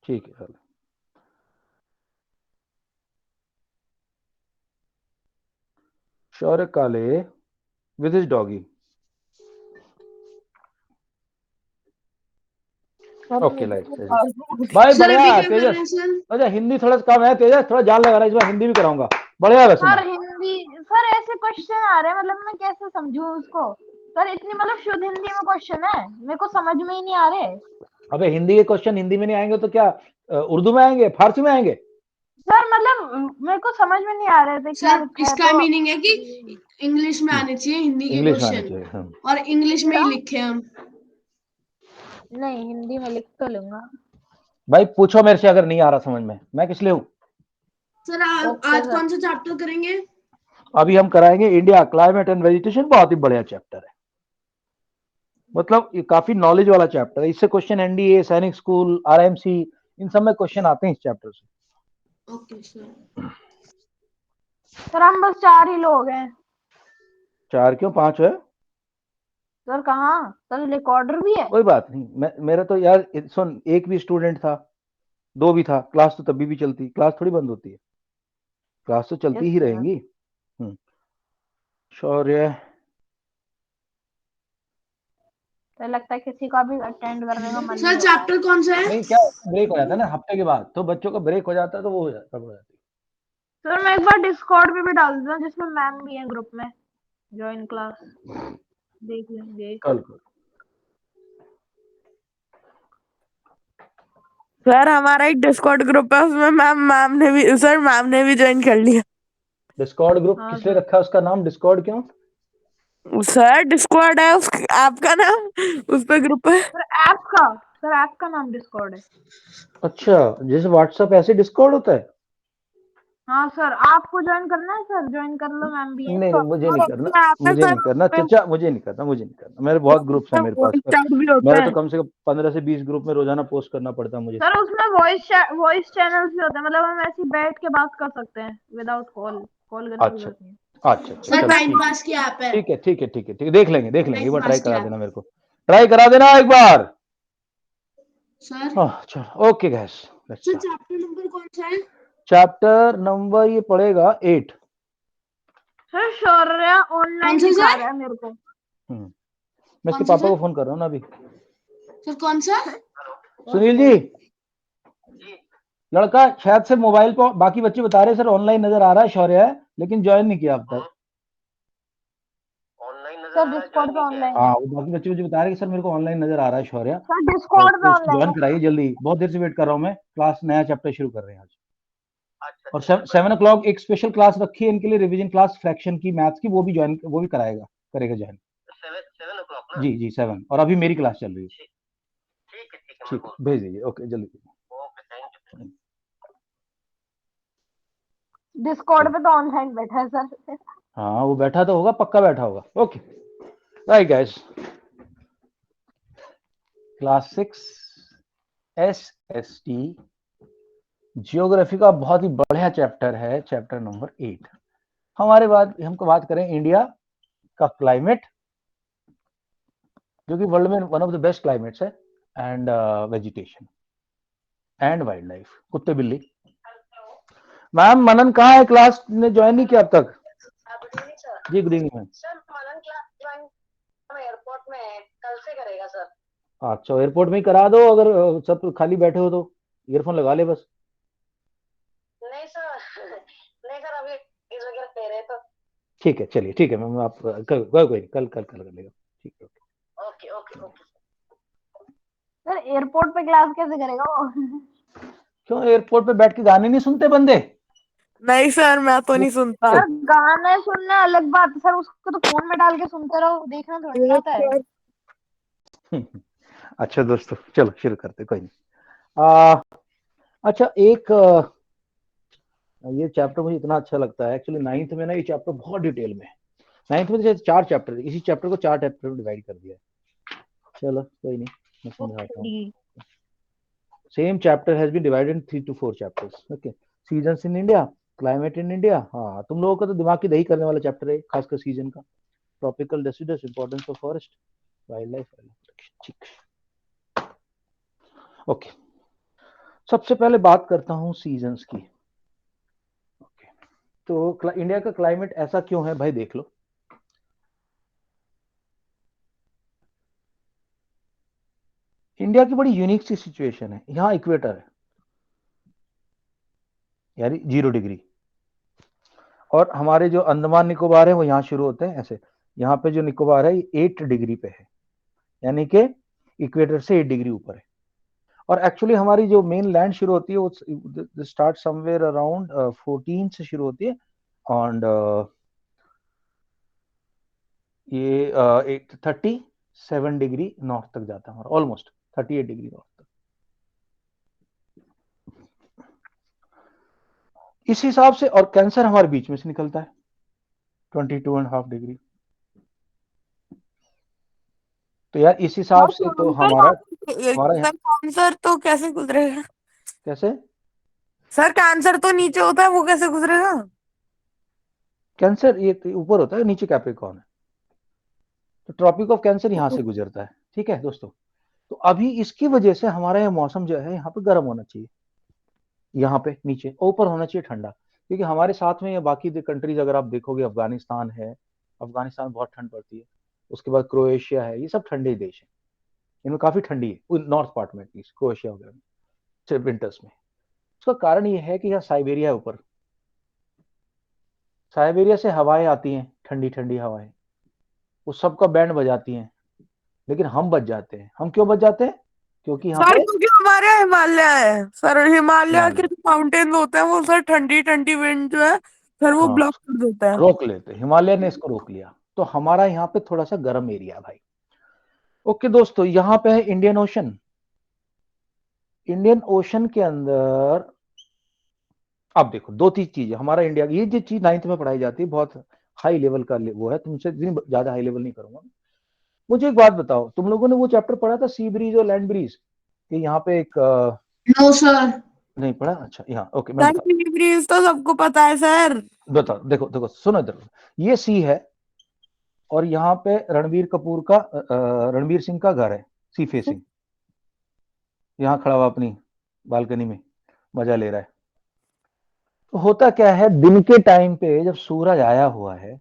ठीक है चलो। शौर्य काले with his doggy. Okay like भाई सर अभी बढ़िया क्या कर रहे हैं तेजस। सर? अच्छा हिंदी थोड़ा कम है तेजस, थोड़ा जान लगा रहा है, इस बार हिंदी भी कराऊंगा। बढ़िया वैसे सर मैं। हिंदी, सर ऐसे क्वेश्चन आ रहे हैं, मतलब मैं कैसे समझूं उसको? सर इतनी मतलब शुद्ध हिंदी में क्वेश्चन है, मेरे को समझ में ही नहीं आ रहे। अबे हिंदी के क्वेश्चन हिंदी में नहीं आएंगे तो क्या उर्दू में आएंगे, फारसी में आएंगे? सर मतलब मेरे को समझ में नहीं आ रहे थे क्या सर लिखा है इसका तो। मीनिंग है कि इंग्लिश में आने चाहिए हिंदी के इंग्लिश में आने क्वेश्चन, चाहिए हाँ। और इंग्लिश में ही क्या? लिखे हम। नहीं, हिंदी में लिख तो लूंगा। भाई पूछो मेरे से, अगर नहीं आ रहा समझ में, मैं किस लिए हूँ। सर ओके आज सर। कौन सा चैप्टर करेंगे? अभी हम कराएंगे इंडिया क्लाइमेट एंड वेजिटेशन, बहुत ही बढ़िया चैप्टर है, मतलब ये काफी नॉलेज वाला चैप्टर है। इससे क्वेश्चन एनडीए, सैनिक स्कूल, आरएमसी, इन सब में क्वेश्चन आते हैं इस चैप्टर से। Okay sir. सर हम बस 4 ही लोग हैं। 4 क्यों 5 है? सर कहाँ, सर रिकॉर्डर भी है। कोई बात नहीं, मेरा तो यार सुन, एक भी स्टूडेंट था, 2 भी था, क्लास तो तभी भी चलती, क्लास थोड़ी बंद होती है, क्लास तो चलती यस ही सर। रहेंगी। शौर्य तो लगता है किसी का भी अटेंड करने का मन सर नहीं हो रहा है। चैप्टर कौन सा है? नहीं, क्या ब्रेक हो जाता है ना हफ्ते के बाद, तो बच्चों का ब्रेक हो जाता है तो वो हो जाता है। सर मैं एक बार डिस्कॉर्ड पे भी डाल देता हूँ, जिसमें मैम भी है ग्रुप में, ज्वाइन क्लास, देख लेंगे। कल सर हमारा एक डिस्कॉर्ड ग्रुप है, उसमें मैम ने भी ज्वाइन कर लिया। डिस्कॉर्ड ग्रुप हाँ किस लिए सर। रखा है उसका नाम डिस्कॉर्ड क्यों? सर डिस्कॉर्ड है आपका नाम उस पर ग्रुप है। सर ऐप का नाम डिस्कॉर्ड है। अच्छा, जैसे व्हाट्सएप ऐसे डिस्कॉर्ड होता है? हाँ सर, आपको ज्वाइन करना है सर, ज्वाइन कर लो, मैम भी है। नहीं नहीं, मुझे नहीं करना, मुझे सर नहीं करना चाचा, मुझे नहीं करना, मुझे नहीं करना। मेरे बहुत ग्रुप्स हैं मेरे पास, पर भी होता मेरे तो है। कम से कम 15 से 20 ग्रुप में रोजाना पोस्ट करना पड़ता है मुझे। सर उसमें वॉइस चैनल्स भी होते हैं, मतलब हम ऐसे ही बैठ के बात कर सकते हैं विदाउट कॉल, कॉल करने की अच्छा जरूरत नहीं अच्छा अच्छा, सर चलो टाइम ठीक है, पास की ऐप है। ठीक है ठीक है ठीक है ठीक है, देख लेंगे देख लेंगे, एक टाइम बार ट्राई पास की करा ऐप। देना मेरे को, ट्राई करा देना एक बार। सर हाँ चलो, okay gas, let's sir start. Chapter number कौन सा है? चैप्टर नंबर ये पड़ेगा 8। सर शौर्य कौन ऑनलाइन सा दिखा सर? रहा है मेरे को। मैं इसके कौन सा पापा को सर? फोन कर रहा हूँ ना अभी। सर कौन सा? सुनील जी, लड़का शायद से मोबाइल पर, बाकी बच्चे बता रहे सर ऑनलाइन नजर आ रहा है शौर्य है, लेकिन ज्वाइन नहीं किया अब तक। सर डिस्कॉर्ड पे ऑनलाइन है। हाँ, वो बाकी बच्चे मुझे बता रहे हैं कि सर मेरे को ऑनलाइन नजर आ रहा है शौर्य, सर और डिस्कॉर्ड पे उसको ऑनलाइन ज्वाइन है। कराइए जल्दी, बहुत देर से वेट कर रहा हूँ मैं, क्लास नया चैप्टर शुरू कर रहे हैं आज। और 7 o'clock एक स्पेशल क्लास रखी है इनके लिए, रिवीजन क्लास फ्रैक्शन की, मैथ्स की, वो भी कराएगा, करेगा ज्वाइन। 7 o'clock जी जी 7, और अभी मेरी क्लास चल रही है। ठीक है, भेज दीजिए, ओके जल्दी। डिस्कॉर्ड पे तो ऑनलाइन बैठा है सर। हाँ वो बैठा तो होगा, पक्का बैठा होगा। Okay right guys, class 6 SST geography का बहुत ही बढ़िया चैप्टर है, चैप्टर नंबर 8। हमको बात करें इंडिया का क्लाइमेट, जो कि वर्ल्ड में one of the best climates है, and vegetation and wildlife, कुत्ते बिल्ली। मैम मनन कहाँ है, क्लास ने ज्वाइन नहीं किया अब तक? जी गुड इवनिंग मैम। सर मनन क्लास ज्वाइन एयरपोर्ट में है, कल से करेगा सर। अच्छा, एयरपोर्ट में ही करा दो, अगर सब खाली बैठे हो तो ईयरफोन लगा ले बस। नहीं सर नहीं सर, अभी इस वगैरह दे रहे तो। ठीक है चलिए, ठीक है मैम, आप कोई नहीं, कल कल कल कर लेगा, ठीक है। Okay okay okay. Sir airport पे क्लास कैसे करेगा वो? क्यों एयरपोर्ट पे बैठ के गाने नहीं सुनते बंदे? नहीं सर मैं तो नहीं सुनता। सर गाने सुनना अलग बात है सर, उसको तो फोन में डाल के सुनते रहो, देखना थोड़ी ना होता है। अच्छा दोस्तों, चलो शुरू करते, कोई नहीं। अच्छा एक ये चैप्टर मुझे इतना अच्छा लगता है एक्चुअली, 9th में ना ये चैप्टर बहुत डिटेल में है। 9th में जैसे 4 चैप्टर, इसी चैप्टर को 4 चैप्टर में डिवाइड कर दिया है। चलो कोई नहीं, मैं समझाता हूँ। Same chapter has been divided in 3 to 4 chapters. Okay, seasons in India, climate in India, हाँ तुम लोगों का तो दिमाग की दही करने वाला चैप्टर है, खासकर सीजन का। Tropical deciduous, importance of forest, wild life protection, ठीक। ओके, सबसे पहले बात करता हूं सीजन्स की। ओके, तो इंडिया का क्लाइमेट ऐसा क्यों है भाई, देख लो। इंडिया की बड़ी यूनिक सी सिचुएशन है। यहाँ इक्वेटर है, यानी 0 डिग्री, और हमारे जो अंडमान निकोबार है वो यहाँ शुरू होते हैं ऐसे। यहाँ पे जो निकोबार है ये 8 डिग्री पे है, यानी कि इक्वेटर से 8 डिग्री ऊपर है। और एक्चुअली हमारी जो मेन लैंड शुरू होती है वो स्टार्ट समवेयर अराउंड 14 से शुरू होती है, एंड ये 37 डिग्री नॉर्थ तक जाता है हमारा, ऑलमोस्ट 38 डिग्री नॉर्थ तक। इस हिसाब से, और कैंसर हमारे बीच में से निकलता है 22.5 डिग्री। तो यार इस हिसाब से तो हमारा सर कैंसर तो कैसे गुजरेगा? कैसे सर कैंसर तो नीचे होता है, वो कैसे गुजरेगा? कैंसर ये तो ऊपर होता है, नीचे कैप्रिकॉर्न है, तो ट्रॉपिक ऑफ कैंसर यहाँ से गुजरता है। ठीक है दोस्तों, तो अभी इसकी वजह से हमारा यह मौसम जो है यहाँ पे गर्म होना चाहिए, यहाँ पे नीचे, ऊपर होना चाहिए ठंडा। क्योंकि हमारे साथ में ये बाकी कंट्रीज अगर आप देखोगे, अफगानिस्तान है, अफगानिस्तान बहुत ठंड पड़ती है, उसके बाद क्रोएशिया है, ये सब ठंडे देश है, इनमें काफी ठंडी है, नॉर्थ पार्ट में एटलीस्ट, क्रोएशिया वगैरह में विंटर्स में। उसका कारण ये है कि यहाँ साइबेरिया है ऊपर, साइबेरिया से हवाएं आती हैं, ठंडी ठंडी हवाएं, वो सबका बैंड बजाती हैं, लेकिन हम बच जाते हैं। हम क्यों बच जाते हैं? क्योंकि यहाँ सर पे क्योंकि हमारे यहाँ हिमालय है सर, हिमालय के हिमालय जो माउंटेन होते हैं वो सर ठंडी ठंडी विंड जो है सर वो हाँ ब्लॉक कर देता है। रोक लेते, हिमालय ने इसको रोक लिया, तो हमारा यहाँ पे थोड़ा सा गर्म एरिया है भाई। ओके दोस्तों, यहाँ पे है इंडियन ओशन। इंडियन ओशन के अंदर अब देखो दो तीन चीजें हमारा इंडिया, ये जो चीज 9th में पढ़ाई जाती है, बहुत हाई लेवल का वो है, तुमसे ज्यादा हाई लेवल नहीं करूंगा। मुझे एक बात बताओ, तुम लोगों ने वो चैप्टर पढ़ा था सी ब्रीज और लैंड ब्रीज, कि यहाँ पे एक नो सर। नहीं पढ़ा? अच्छा, यहाँ ओके, मैं सर ब्रीज तो सबको पता है सर। बता देखो देखो सुनो इधर, ये सी है, और यहाँ पे रणबीर कपूर का रणबीर सिंह का घर है, सी फेसिंग, यहाँ खड़ा हुआ अपनी बालकनी में मजा ले रहा है। तो होता क्या है, दिन के टाइम पे जब सूरज आया हुआ है,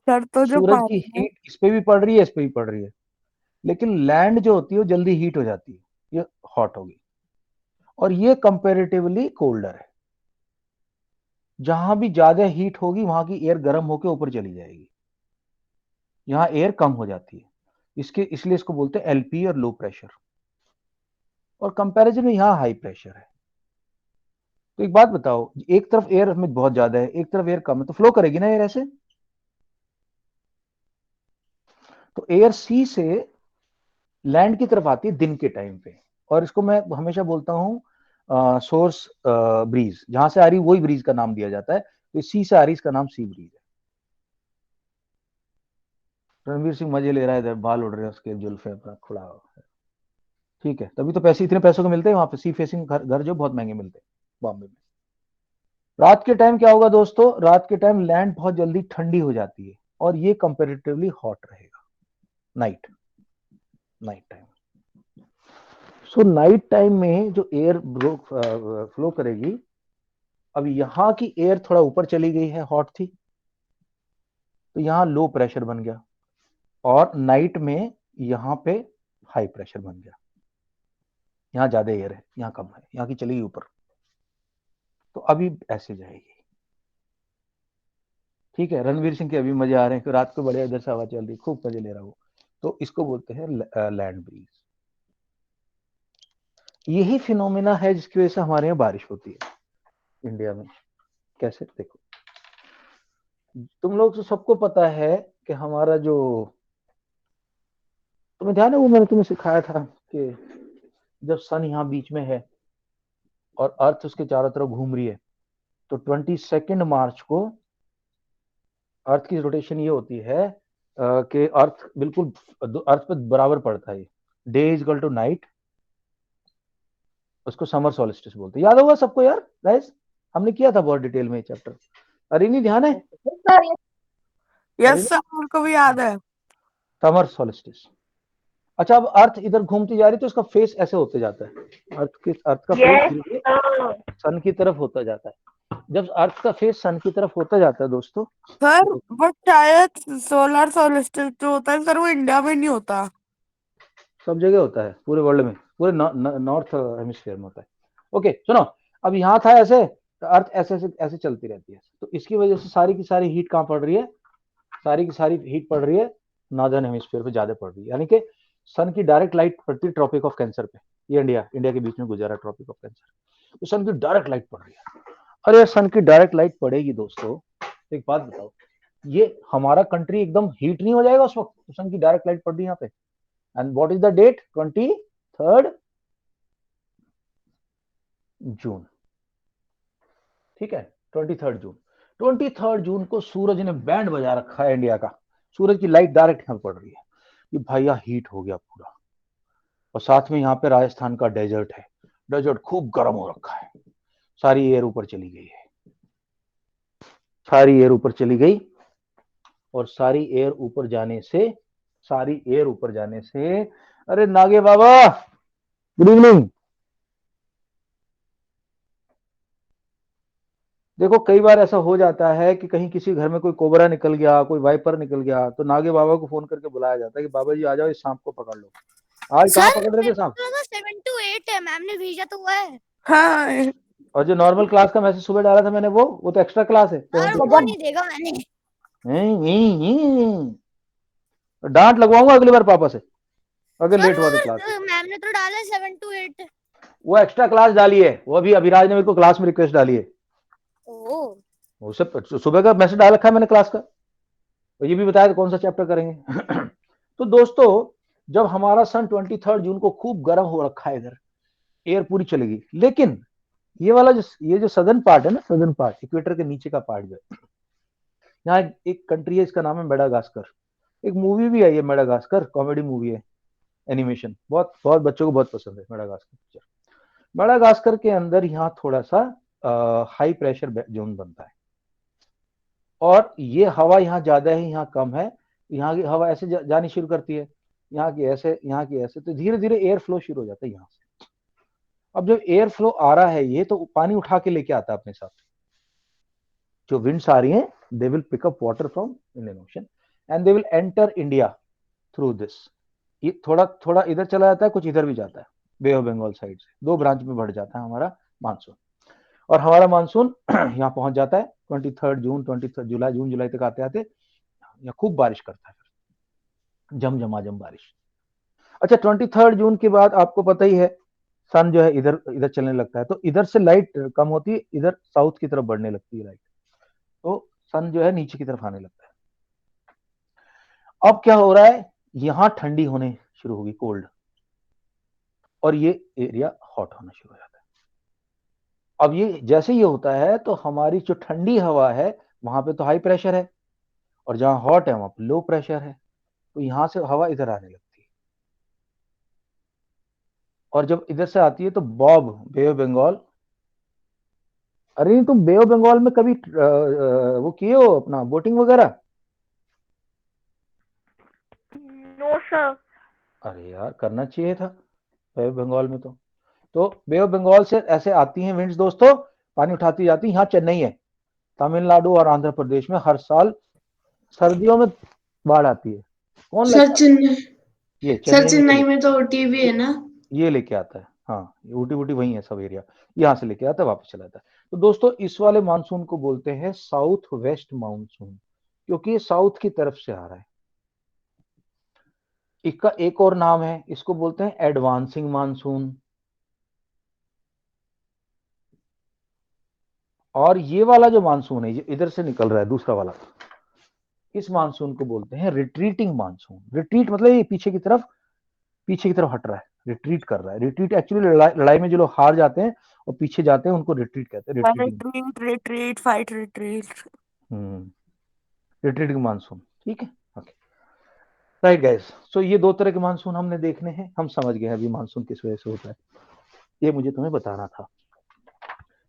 सर तो जो सूरज की पानी है हीट इस पे भी पड़ रही है, इस पे भी पड़ रही है, लेकिन लैंड जो होती है वो जल्दी हीट हो जाती है, ये हॉट होगी, और ये कंपेरेटिवली कोल्डर है। जहां भी ज्यादा हीट होगी वहां की एयर गर्म होकर ऊपर चली जाएगी, यहाँ एयर कम हो जाती है, इसलिए इसको बोलते हैं एलपी और लो प्रेशर, और कंपैरिजन में यहाँ हाई प्रेशर है। तो एक बात बताओ, एक तरफ एयर में बहुत ज्यादा है, एक तरफ एयर कम है, तो फ्लो करेगी ना एयर ऐसे। तो एयर सी से लैंड की तरफ आती है दिन के टाइम पे, और इसको मैं हमेशा बोलता हूँ सोर्स ब्रीज, जहां से आ रही वही ब्रीज का नाम दिया जाता है, तो सी से आ रही इसका नाम सी ब्रीज है। रणवीर सिंह मजे ले रहा है, इधर बाल उड़ रहे हैं उसके, जुल्फे अपना खुला है। ठीक है, तभी तो पैसे, इतने पैसों के मिलते हैं वहां पे, सी फेसिंग घर जो बहुत महंगे मिलते हैं बॉम्बे में। रात के टाइम क्या होगा दोस्तों, रात के टाइम लैंड बहुत जल्दी ठंडी हो जाती है, और ये कंपेरेटिवली हॉट रहेगा नाइट टाइम। सो नाइट टाइम में जो एयर फ्लो करेगी, अब यहाँ की एयर थोड़ा ऊपर चली गई है, हॉट थी, तो यहाँ लो प्रेशर बन गया, और नाइट में यहाँ पे हाई प्रेशर बन गया। यहाँ ज्यादा एयर है, यहाँ कम है, यहाँ की चली गई ऊपर, तो अभी ऐसे जाएगी। ठीक है, रणवीर सिंह के अभी मजे आ रहे हैं कि रात को बढ़िया इधर से हवा चल रही, खूब मजे ले रहा वो, तो इसको बोलते हैं लैंड ब्रीज। यही फिनोमेना है जिसकी वजह से हमारे यहाँ बारिश होती है इंडिया में। कैसे देखो, तुम लोग तो सबको पता है कि हमारा जो, तुम्हें ध्यान है वो मैंने तुम्हें सिखाया था कि जब सन यहाँ बीच में है और अर्थ उसके चारों तरफ घूम रही है, तो 22 मार्च को अर्थ की रोटेशन ये होती है कि अर्थ बिल्कुल अर्थ पे बराबर पड़ता है, day is equal to night, उसको समर सॉलिस्टिस बोलते हैं। याद होगा सबको यार गाइस, हमने किया था बहुत डिटेल में ये चैप्टर। अरे नहीं ध्यान है? यस सर, मेरे को भी याद है। Summer solstice. अच्छा, अब अर्थ इधर घूमती जा रही तो इसका फेस ऐसे होते जाता है, अर्थ का फेस धीरे धीरे सन की तरफ होता जाता है। जब अर्थ का फेस सन की तरफ होता जाता है दोस्तों, सर बट शायद सोलर सोलिस्टिस जो होता है सर वो इंडिया में नहीं होता। सब जगह होता है, पूरे वर्ल्ड में, पूरे नॉर्थ हेमिस्फीयर में होता है। ओके सुनो, अब यहाँ था ऐसे, तो अर्थ ऐसे ऐसे ऐसे चलती रहती है, तो इसकी वजह से सारी की सारी हीट कहाँ पड़ रही है, सारी की सारी हीट पड़ रही है नॉर्दर्न हेमिस्फीयर पे ज्यादा पड़ रही है, यानी कि सन की डायरेक्ट लाइट पड़ती है ट्रॉपिक ऑफ कैंसर पे। ये इंडिया के बीच में गुजारा ट्रॉपिक ऑफ कैंसर, तो सन की डायरेक्ट लाइट पड़ रही है। अरे सन की डायरेक्ट लाइट पड़ेगी दोस्तों, एक बात बताओ, ये हमारा कंट्री एकदम हीट नहीं हो जाएगा उस वक्त, तो सन की डायरेक्ट लाइट पड़ रही है यहाँ पे। And what is the date, 23 June, ठीक है, 23 जून को सूरज ने बैंड बजा रखा है इंडिया का, सूरज की लाइट डायरेक्ट यहाँ पड़ रही है कि भाई यहाँ हीट हो गया पूरा। और साथ में यहाँ पे राजस्थान का डेजर्ट है, डेजर्ट खूब गर्म हो रखा है, सारी एयर ऊपर चली गई है, सारी एयर ऊपर चली गई, और सारी एयर ऊपर जाने से अरे नागे बाबा गुड इवनिंग। देखो कई बार ऐसा हो जाता है कि कहीं किसी घर में कोई कोबरा निकल गया, कोई वाइपर निकल गया, तो नागे बाबा को फोन करके बुलाया जाता है कि बाबा जी आ जाओ, इस सांप को पकड़ लो। आज कहाँ पकड़ रहे थे सांप? 7 to 8 है, मैम ने भेजा तो हुआ है। हाँ और जो नॉर्मल क्लास का मैसेज सुबह डाला था मैंने, वो तो एक्स्ट्रा क्लास है। और वो नहीं देगा मैंने। डांट लगवाऊंगा अगली बार पापा से अगर लेट हुआ तो क्लास। मैम ने तो डाला 7 to 8। वो एक्स्ट्रा क्लास डाली है, वो अभी अभिराज ने मेरे को क्लास में रिक्वेस्ट डाली है। वो सब सुबह का मैसेज डाल रखा है मैंने क्लास का, और ये भी बताया था कौन सा चैप्टर करेंगे। तो दोस्तों जब हमारा सन 23 जून को खूब गर्म हो रखा है, इधर एयर पूरी चलेगी, लेकिन ये वाला ये जो सदर्न पार्ट है ना, सदर्न पार्ट इक्वेटर के नीचे का पार्ट जो है, यहाँ एक कंट्री है, इसका नाम है मेडागास्कर। एक मूवी भी है ये मेडागास्कर, कॉमेडी मूवी है, एनिमेशन, बहुत बहुत बच्चों को बहुत पसंद है मेडागास्कर पिक्चर। मेडागास्कर के अंदर यहाँ थोड़ा सा हाई प्रेशर जोन बनता है, और ये हवा यहाँ ज्यादा है, यहाँ कम है, यहाँ की हवा ऐसे जानी शुरू करती है, यहाँ की ऐसे, यहाँ की ऐसे, तो धीरे धीरे एयर फ्लो शुरू हो जाता है यहाँ से। अब जब एयर फ्लो आ रहा है, ये तो पानी उठा के लेके आता है अपने साथ, जो विंड्स आ रही हैं, they will pick up water from Indian Ocean and they will enter India through this. ये थोड़ा थोड़ा इधर चला जाता है, कुछ इधर भी जाता है, बे ऑफ बंगाल साइड से दो ब्रांच में बढ़ जाता है हमारा मानसून, और हमारा मानसून यहाँ पहुंच जाता है 23 जून, 23 जुलाई, जून जुलाई तक आते आते यहाँ खूब बारिश करता है, फिर झमझमाझम बारिश। अच्छा 23 जून के बाद आपको पता ही है सन जो है इधर इधर चलने लगता है, तो इधर से लाइट कम होती है, इधर साउथ की तरफ बढ़ने लगती है लाइट, तो सन जो है नीचे की तरफ आने लगता है। अब क्या हो रहा है, यहां ठंडी होने शुरू होगी, कोल्ड, और ये एरिया हॉट होना शुरू हो जाता है। अब ये जैसे ये होता है तो हमारी जो ठंडी हवा है वहां पे तो हाई प्रेशर है, और जहां हॉट है वहां पे लो प्रेशर है, तो यहां से हवा इधर आने लगती है, और जब इधर से आती है तो बॉब, बे ऑफ बंगाल। अरे तुम बे ऑफ बंगाल में कभी वो किए हो अपना बोटिंग वगैरह? No sir. अरे यार करना चाहिए था बे ऑफ बंगाल में। तो बे ऑफ बंगाल से ऐसे आती हैं विंड्स दोस्तों, पानी उठाती जाती है। यहाँ चेन्नई है, तमिलनाडु और आंध्र प्रदेश में हर साल सर्दियों में बाढ़ आती है। कौन सर चेन्नई, ये सर चेन्नई में तो ओटी भी है ना? ये लेके आता है, हाँ ऊटी वूटी वही है सब एरिया, यहाँ से लेके आता है वापस चला जाता है। तो दोस्तों इस वाले मानसून को बोलते हैं साउथ वेस्ट मानसून, क्योंकि ये साउथ की तरफ से आ रहा है। इसका एक और नाम है, इसको बोलते हैं एडवांसिंग मानसून। और ये वाला जो मानसून है, ये इधर से निकल रहा है दूसरा वाला, इस मानसून को बोलते हैं रिट्रीटिंग मानसून। रिट्रीट मतलब ये पीछे की तरफ हट रहा है, रिट्रीट कर रहा है। रिट्रीट एक्चुअली लड़ाई में जो लोग हार जाते हैं और पीछे जाते हैं उनको रिट्रीट कहते हैं। Retreat fight retreat. Retreating monsoon, ठीक है, ओके राइट गाइस। सो ये दो तरह के मानसून हमने देखने हैं, हम समझ गए अभी मानसून किस वजह से होता है, ये मुझे तुम्हें बताना था,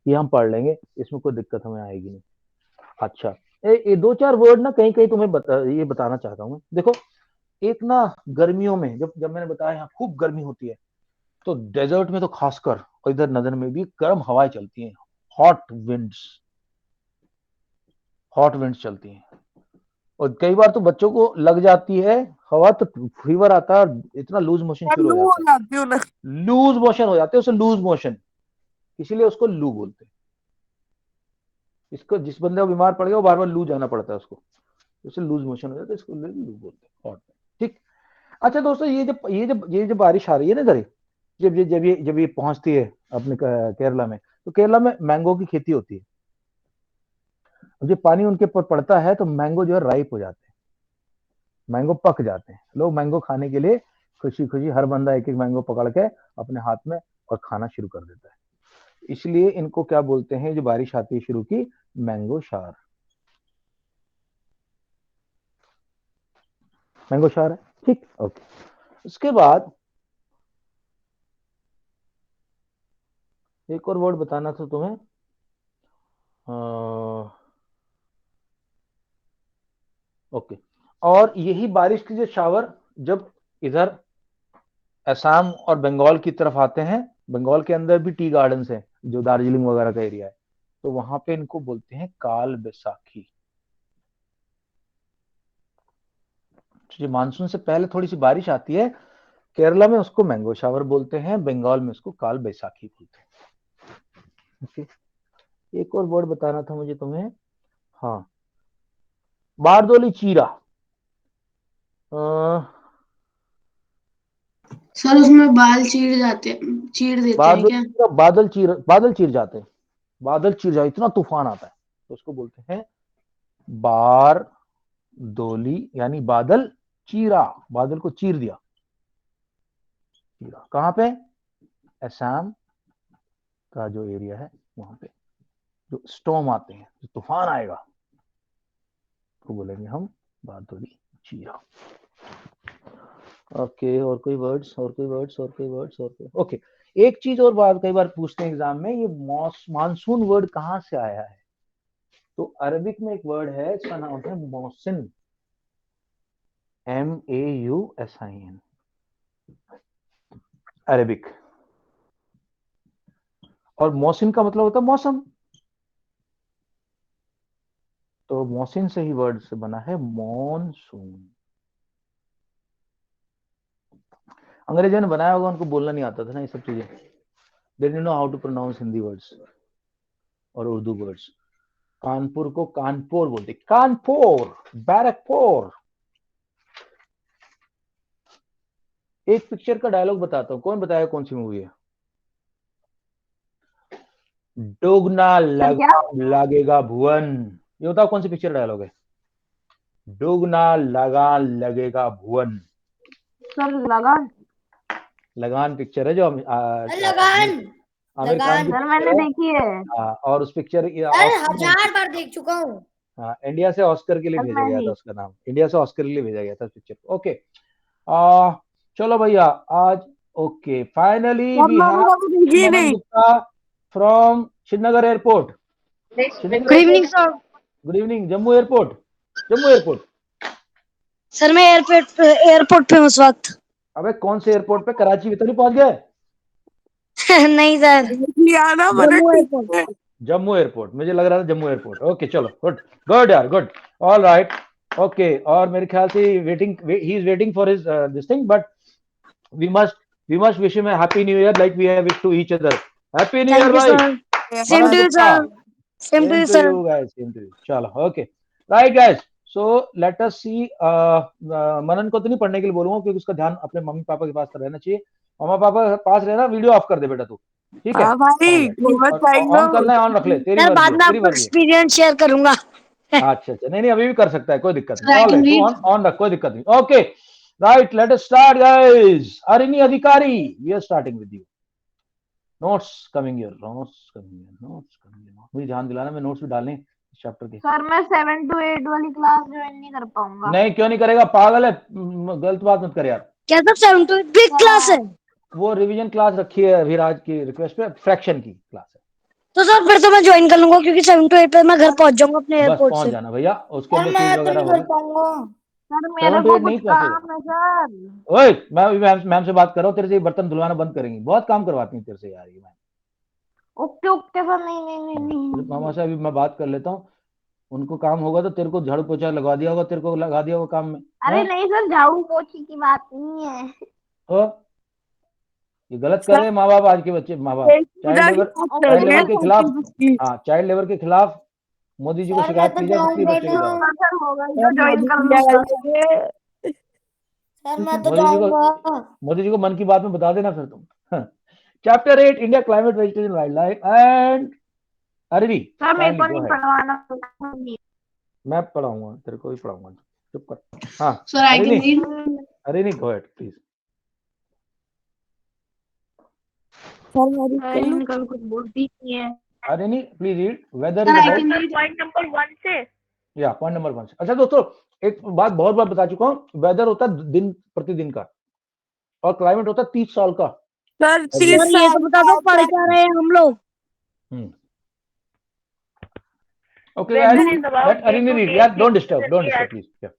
ये हम पढ़ लेंगे, इसमें कोई दिक्कत हमें आएगी नहीं। अच्छा ये दो चार वर्ड ना कहीं कहीं तुम्हें ये बताना चाहता हूँ। देखो एक ना गर्मियों में जब जब मैंने बताया यहाँ खूब गर्मी होती है, तो डेजर्ट में तो खासकर और इधर नदर में भी गर्म हवाएं चलती हैं, हॉट विंड्स चलती हैं, और कई बार तो बच्चों को लग जाती है हवा तो फीवर आता है और इतना लूज मोशन शुरू हो लू हो जाता जाती हूँ ना। है, लूज मोशन हो जाते हैं, उसे लूज मोशन, इसीलिए उसको लू बोलते हैं। इसको जिस बंदे को बीमार पड़ गया वो बार बार लू जाना पड़ता है उसको, उसे लूज मोशन हो जाता है, इसको लू बोलते हैं, हॉट। ठीक। अच्छा दोस्तों, ये जब बारिश आ रही है ना इधर, जब ये पहुंचती है अपने केरला में, तो केरला में मैंगो की खेती होती है। जब पानी उनके ऊपर पड़ता है तो मैंगो जो है राइप हो जाते हैं, मैंगो पक जाते हैं। लोग मैंगो खाने के लिए खुशी खुशी हर बंदा एक एक मैंगो पकड़ के अपने हाथ में और खाना शुरू कर देता है। इसलिए इनको क्या बोलते हैं, जो बारिश आती है शुरू की, मैंगो शार। मैंगो शार है। ठीक, ओके। उसके बाद एक और वर्ड बताना था तुम्हें, ओके। और यही बारिश के जो शावर जब इधर असम और बंगाल की तरफ आते हैं, बंगाल के अंदर भी टी गार्डन्स हैं जो दार्जिलिंग वगैरह का एरिया है, तो वहां पे इनको बोलते हैं काल बैसाखी। जो मानसून से पहले थोड़ी सी बारिश आती है, केरला में उसको मैंगो शावर बोलते हैं, बंगाल में उसको काल बैसाखी बोलते हैं। ओके। एक और वर्ड बताना था मुझे तुम्हें, हाँ, बारदोली चीरा। सर उसमें बाल चीर देते हैं क्या? बादल चीर जाते हैं, बादल चीर जाए, इतना तूफान आता है तो उसको बोलते हैं बार दोली, यानी बादल चीरा, बादल को चीर दिया। चीरा कहां पे? असम का जो एरिया है वहां पे जो स्टॉर्म आते हैं, जो तूफान आएगा, तो बोलेंगे हम बादली चीरा। ओके। और कोई वर्ड्स? ओके। एक चीज और बात कई बार पूछते हैं एग्जाम में, ये मानसून वर्ड कहां से आया है? तो अरबिक में एक वर्ड है, इसका नाम है मौसिन, MAUSIN, अरबिक। और मौसिन का मतलब होता है मौसम, तो मौसिन से ही वर्ड से बना है मॉनसून। अंग्रेजों ने बनाया होगा, उनको बोलना नहीं आता था ना ये सब चीजें, they didn't know how to pronounce Hindi words और उर्दू वर्ड्स। कानपुर को कानपुर बोलते, कानपुर, बैरकपुर। एक पिक्चर का डायलॉग बताता हूं, कौन बताया कौन सी मूवी है? डोगना लगेगा भुवन, ये बताओ कौन सी पिक्चर डायलॉग है? डोगना लगेगा भुवन। सर लगान। लगान पिक्चर है जो लगान आमिर खान की सर मैंने पिक्चर है। देखी है। और उस पिक्चर अरे 1000 बार देख चुका हूँ। इंडिया से ऑस्कर के लिए सर भेजा मैं गया ही। था, उसका नाम इंडिया से ऑस्कर के लिए भेजा गया था पिक्चर। ओके। चलो भैया आज, ओके, फाइनली वी मैंने हैव कभी देखी ही मनन नहीं। Gupta from Srinagar airport. Good evening sir. Good evening. Jammu airport. Sir मैं एयरपोर्ट पे हूँ इस वक्त। अबे कौन से एयरपोर्ट पे? कराची में तो नहीं पहुंच गए? नहीं सर, देख लिया ना मैंने, जम्मू ठीक एयरपोर्ट। है। जम्मू एयरपोर्ट, मुझे लग रहा था जम्मू एयरपोर्ट। ओके चलो, गुड गुड यार, गुड, ऑल राइट। ओके। और मेरे ख्याल से he is waiting for his this thing, but we must wish him a happy new year like we have wished to each other. Happy new year thank you भाई। सर। Same Manan to you Gupta, sir. Same to same you to sir. you guys, same to you. चलो, okay, right guys, so let us see. Manan को तो नहीं पढ़ने के लिए बोलूंगा क्योंकि उसका ध्यान अपने मम्मी पापा के पास रहना चाहिए। मम्मा पापा के पास रहना, वीडियो ऑफ कर दे बेटा तू, ठीक है? हाँ भाई, और ऑन करना है, ऑन रख ले, तेरी सर मर्जी बाद है, में तेरी आपको मर्जी है। एक्सपीरियंस शेयर करूंगा। अच्छा, नहीं अभी भी कर सकता है, कोई दिक्कत Sir, I नहीं। ऑल can राइट, तू read. ऑन ऑन रख, कोई दिक्कत नहीं। Okay, right, let us start guys. Arini Adhikari, we are starting with you. Notes coming here. मुझे ध्यान दिलाना, मैं नोट्स भी डालने इस चैप्टर के। सर मैं 7 to 8 वाली क्लास ज्वाइन नहीं कर पाऊंगा। नहीं, क्यों नहीं करेगा? पागल है, गलत बात मत कर यार। क्या सर 7 to 8 बिग क्लास है? वो रिवीजन क्लास रखी है अभिराज की रिक्वेस्ट पे, फ्रैक्शन की क्लास है। तो सर फिर तो मैं ज्वाइन कर लूंगा क्योंकि 7 to 8 पे मैं घर पहुंच जाऊंगा अपने बस एयरपोर्ट पहुंच से। जाना भैया, उसके और अंदर मैं क्विज तो वगैरह नहीं कर होगा। पाऊंगा। सर मेरे 7 को to 8 कुछ नहीं पहुंचेगा। काम है सर। ओए मैं अभी मैम से बात कर रहा हूँ, तेरे से ये बर्तन धुलवाना बंद करेंगी, बहुत काम करवाती है तेरे से यार ये मैम। ओके ओके सर, नहीं नहीं नहीं तेरे मामा नहीं। से अभी मैं बात कर लेता हूँ, उनको काम होगा तो तेरे को झाड़ू पोछा लगवा दिया होगा, तेरे को लगा दिया होगा काम में। अरे हाँ नहीं सर, झाड़ू पोछी की बात नहीं है। तो ये गलत कर सर रहे हैं माँ बाप, आज के बच्चे माँ बाप देश चाइल्ड पूजा की लेबर, बात ओके चाइल्ड कर रहे लेबर हैं के ओके। खिलाफ। 35 की। हाँ चाइल्ड लेबर के खिलाफ मोदी जी को सर मैं शिकायत तो की जा सकती है बच्चे के द्वारा। जाऊंगा। सर हो गई सर तो ज्वाइन मोदी कर इंडिया लूंगा। गए। सर मैं तो मोदी जी को जाऊंगा। मोदी जी को मन की बात में बता देना फिर तुम। Chapter 8 India climate vegetation wild life and अरवी सर मेरे काइंडली को गो नहीं अहेड। पढ़वाना। मैं पढ़ाऊंगा तेरे को ही पढ़ाऊंगा, चुप कर। हाँ sir I can Arini, read. Arini go ahead please. Sir मैं read कर अरे लूं? इनका भी कुछ बोलती नहीं है। Arini please read weather sir is I about. Can read. Point number 1 से। या पॉइंट नंबर 1 से। अच्छा दोस्तों, एक बात बहुत बार बता चुका हूँ, वेदर होता है दिन प्रतिदिन का और क्लाइमेट होता है 30 साल का। सर अगले 30 सर ये तो साल बता दो पढ़ क्या रहे हैं हम लोग। Okay Weather guys is about let Arini read day-to-day यार, don't changes disturb in the please.